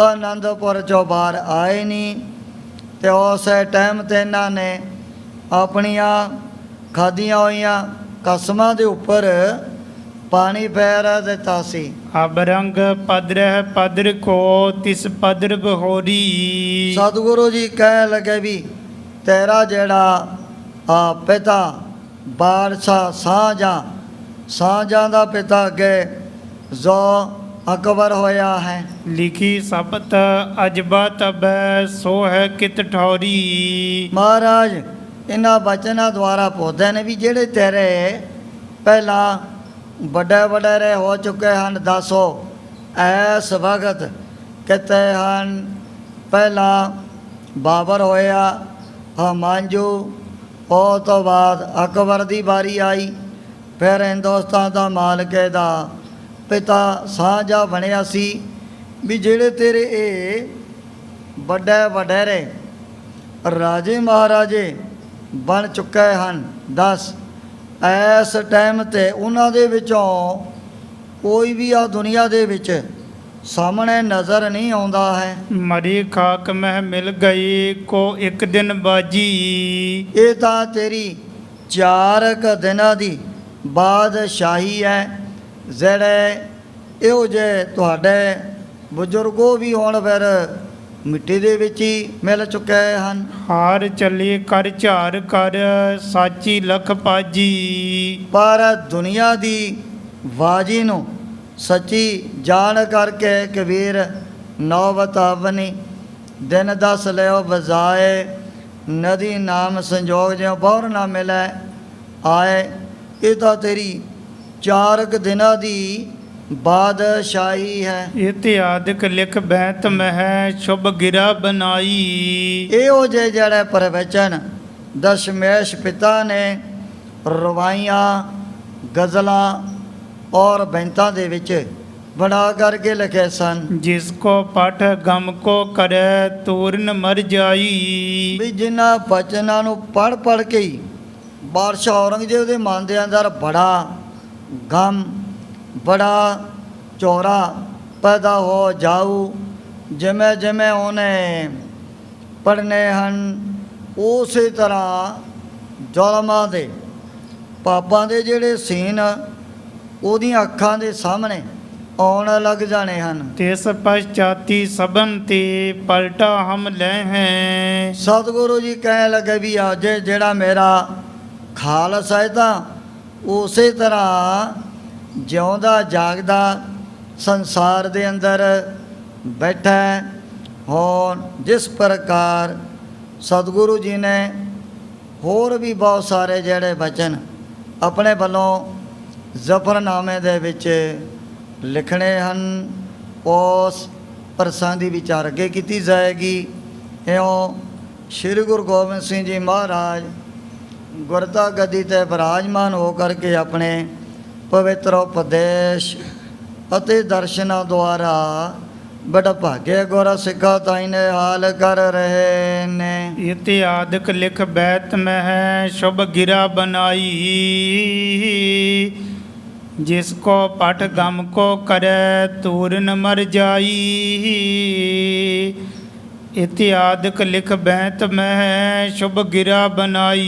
ਆਨੰਦਪੁਰ 'ਚੋਂ ਬਾਹਰ ਆਏ ਨਹੀਂ ਤੇ ਉਸੇ ਟਾਈਮ 'ਤੇ ਇਹਨਾਂ ਨੇ ਆਪਣੀਆਂ ਖਾਧੀਆਂ ਹੋਈਆਂ ਕਸਮਾਂ ਦੇ ਉੱਪਰ ਪਾਣੀ ਫੇਰ ਦਿੱਤਾ ਸੀ। ਅਬ ਰੰਗ ਪਦਰਹਿ ਪਦਰ ਕੋ ਤਿਸ ਪਦਰ ਬਹੋਰੀ। ਸਤਿਗੁਰੂ ਜੀ ਕਹਿ ਲਗੇ ਵੀ ਤੇਰਾ ਜਿਹੜਾ ਪਿਤਾ ਬਾਦਸ਼ਾਹ ਸਾਂਝਾਂ ਦਾ ਪਿਤਾ ਅੱਗੇ ਜੋ ਅਕਬਰ ਹੋਇਆ ਹੈ। ਲਿਖੀ ਸਪਤ ਅਜਬਾ ਤਬੈ ਸੋ ਹੈ ਕਿਤ ਠੌਰੀ। ਮਹਾਰਾਜ ਇਹਨਾਂ ਬਚਨਾਂ ਦੁਆਰਾ ਪੁੱਛਦੇ ਨੇ ਵੀ ਜਿਹੜੇ ਤੇਰੇ ਪਹਿਲਾਂ ਵੱਡੇ ਵਡੇਰੇ ਹੋ ਚੁੱਕੇ ਹਨ, ਦੱਸੋ ਐਸ ਵਕਤ ਕਿਤੇ ਹਨ। ਪਹਿਲਾਂ ਬਾਬਰ ਹੋਇਆ, ਹਮਾਂਜੂ, ਉਹ ਤੋਂ ਬਾਅਦ ਅਕਬਰ ਦੀ ਵਾਰੀ ਆਈ, ਫਿਰ ਹਿੰਦੁਸਤਾਨ ਦਾ ਮਾਲਕ ਦਾ ਪਿਤਾ ਸ਼ਾਹਜਹਾਂ ਬਣਿਆ ਸੀ। ਵੀ ਜਿਹੜੇ ਤੇਰੇ ਇਹ ਵੱਡੇ ਵਡੇਰੇ ਰਾਜੇ ਮਹਾਰਾਜੇ ਬਣ ਚੁੱਕੇ ਹਨ, ਦੱਸ ਇਸ ਟਾਈਮ 'ਤੇ ਉਹਨਾਂ ਦੇ ਵਿੱਚੋਂ ਕੋਈ ਵੀ ਆ ਦੁਨੀਆ ਦੇ ਵਿੱਚ ਸਾਹਮਣੇ ਨਜ਼ਰ ਨਹੀਂ ਆਉਂਦਾ ਹੈ। ਮਰੀ ਖਾਕ ਮਹਿ ਮਿਲ ਗਈ ਕੋ ਇੱਕ ਦਿਨ ਬਾਜੀ। ਇਹ ਤਾਂ ਤੇਰੀ 4 ਦਿਨਾਂ ਦੀ ਬਾਦਸ਼ਾਹੀ ਹੈ। ਜਿਹੜੇ ਇਹੋ ਜਿਹੇ ਤੁਹਾਡੇ ਬਜ਼ੁਰਗੋ ਵੀ ਹੁਣ ਫਿਰ ਮਿੱਟੀ ਦੇ ਵਿੱਚ ਹੀ ਮਿਲ ਚੁੱਕੇ ਹਨ। ਹਾਰ ਚੱਲੀ ਕਰ ਝਾਰ ਕਰ ਸਾਚੀ ਲਖ ਪਾਜੀ। ਪਰ ਦੁਨੀਆ ਦੀ ਬਾਜੀ ਨੂੰ ਸੱਚੀ ਜਾਣ ਕਰਕੇ ਕਬੀਰ ਨੌਬਤ ਆਵਨੀ ਦਿਨ ਦਸ ਲਿਓ ਬਜ਼ਾਏ ਨਦੀ ਨਾਮ ਸੰਜੋਗ ਜਿਉ ਬਹੁਰ ਨਾ ਮਿਲੈ ਆਏ। ਇਹ ਤਾਂ ਤੇਰੀ 4 ਦਿਨਾਂ ਦੀ ਬਾਦਸ਼ਾਹੀ ਹੈ। ਇਤਿਆਦਿਕ ਲਿਖ ਬੈਤ ਮਹਿ ਸ਼ੁਭ ਗਿਰਾ ਬਨਾਈ। ਇਹੋ ਜਿਹੇ ਜਿਹੜੇ ਪ੍ਰਵਚਨ ਦਸ਼ਮੇਸ਼ ਪਿਤਾ ਨੇ ਰਵਾਈਆਂ ਗਜ਼ਲਾਂ ਔਰ ਬੈਂਤਾਂ ਦੇ ਵਿੱਚ ਬਣਾ ਕਰਕੇ ਲਿਖੇ ਸਨ। ਜਿਸ ਕੋ ਪਠ ਗਮ ਕੋ ਕਰੈ ਤੂਰਨ ਮਰ ਜਾਈ। ਵੀ ਜਿਨ੍ਹਾਂ ਬਚਨਾਂ ਨੂੰ ਪੜ੍ਹ ਕੇ ਹੀ ਬਾਦਸ਼ਾਹ ਔਰੰਗਜ਼ੇਬ ਦੇ ਮਨ ਦੇ ਅੰਦਰ ਬੜਾ ਗਮ ਬੜਾ ਚੋਰਾ ਪੈਦਾ ਹੋ ਜਾਊ। ਜਿਵੇਂ ਜਿਵੇਂ ਉਹਨੇ ਪੜ੍ਹਨੇ ਹਨ ਉਸੇ ਤਰ੍ਹਾਂ ਜ਼ੁਲਮਾਂ ਦੇ ਪਾਪਾਂ ਦੇ ਜਿਹੜੇ ਸੀਨ ਉਹਦੀਆਂ ਅੱਖਾਂ ਦੇ ਸਾਹਮਣੇ ਆਉਣ ਲੱਗ ਜਾਣੇ ਹਨ। ਤਿਸ ਪਛਾਤੀ ਸਭਨ ਤੇ ਪਲਟਾ ਹਮ ਲੈ ਹੈ। ਸਤਿਗੁਰੂ ਜੀ ਕਹਿਣ ਲੱਗੇ ਵੀ ਅੱਜ ਜਿਹੜਾ ਮੇਰਾ ਖਾਲਸਾ ਹੈ ਤਾਂ ਉਸੇ ਤਰ੍ਹਾਂ ਜਿਉਂਦਾ ਜਾਗਦਾ ਸੰਸਾਰ ਦੇ ਅੰਦਰ ਬੈਠਾ ਹੈ। ਹੁਣ ਜਿਸ ਪ੍ਰਕਾਰ ਸਤਿਗੁਰੂ ਜੀ ਨੇ ਹੋਰ ਵੀ ਬਹੁਤ ਸਾਰੇ ਜਿਹੜੇ ਬਚਨ ਆਪਣੇ ਵੱਲੋਂ ਜ਼ਫਰਨਾਮੇ ਦੇ ਵਿੱਚ ਲਿਖਣੇ ਹਨ, ਉਸ ਪ੍ਰਸੰਗ ਦੀ ਵਿਚਾਰ ਅੱਗੇ ਕੀਤੀ ਜਾਏਗੀ। ਇਉਂ ਸ੍ਰੀ ਗੁਰੂ ਗੋਬਿੰਦ ਸਿੰਘ ਜੀ ਮਹਾਰਾਜ ਗੁਰਤਾ ਗੱਦੀ 'ਤੇ ਬਿਰਾਜਮਾਨ ਹੋ ਕਰਕੇ ਆਪਣੇ ਪਵਿੱਤਰ ਉਪਦੇਸ਼ ਅਤੇ ਦਰਸ਼ਨਾਂ ਦੁਆਰਾ ਬੜਾ ਭਾਗੇ ਗੁਰ ਸਿੱਖਾ ਤਾਈ ਨੇ ਹਾਲ ਕਰ ਰਹੇ ਨੇ। ਇਤਿਆਦਿਕ ਲਿਖ ਬੈਤ ਮਹਿ ਸ਼ੁਭ ਗਿਰਾ ਬਨਾਈ, ਜਿਸ ਕੋ ਪਟ ਗਮ ਕੋ ਕਰੈ ਤੂਰਨ ਮਰ ਜਾਈ। ਇਤਿਆਦਿਕ ਲਿਖ ਬੈਤ ਮਹਿ ਸ਼ੁਭ ਗਿਰਾ ਬਨਾਈ,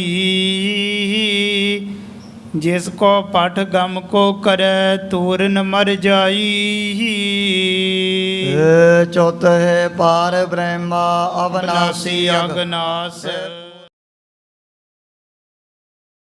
ਜਿਸ ਕੋ ਪਟ ਗਮ ਕੋ ਕਰੈ ਤੂਰਨ ਮਰ ਜਾਈ। ਚੌਥ ਹੈ ਪਾਰ ਬ੍ਰਹਮਾ ਅਵਨਾਸੀ ਅਗਨਾਸ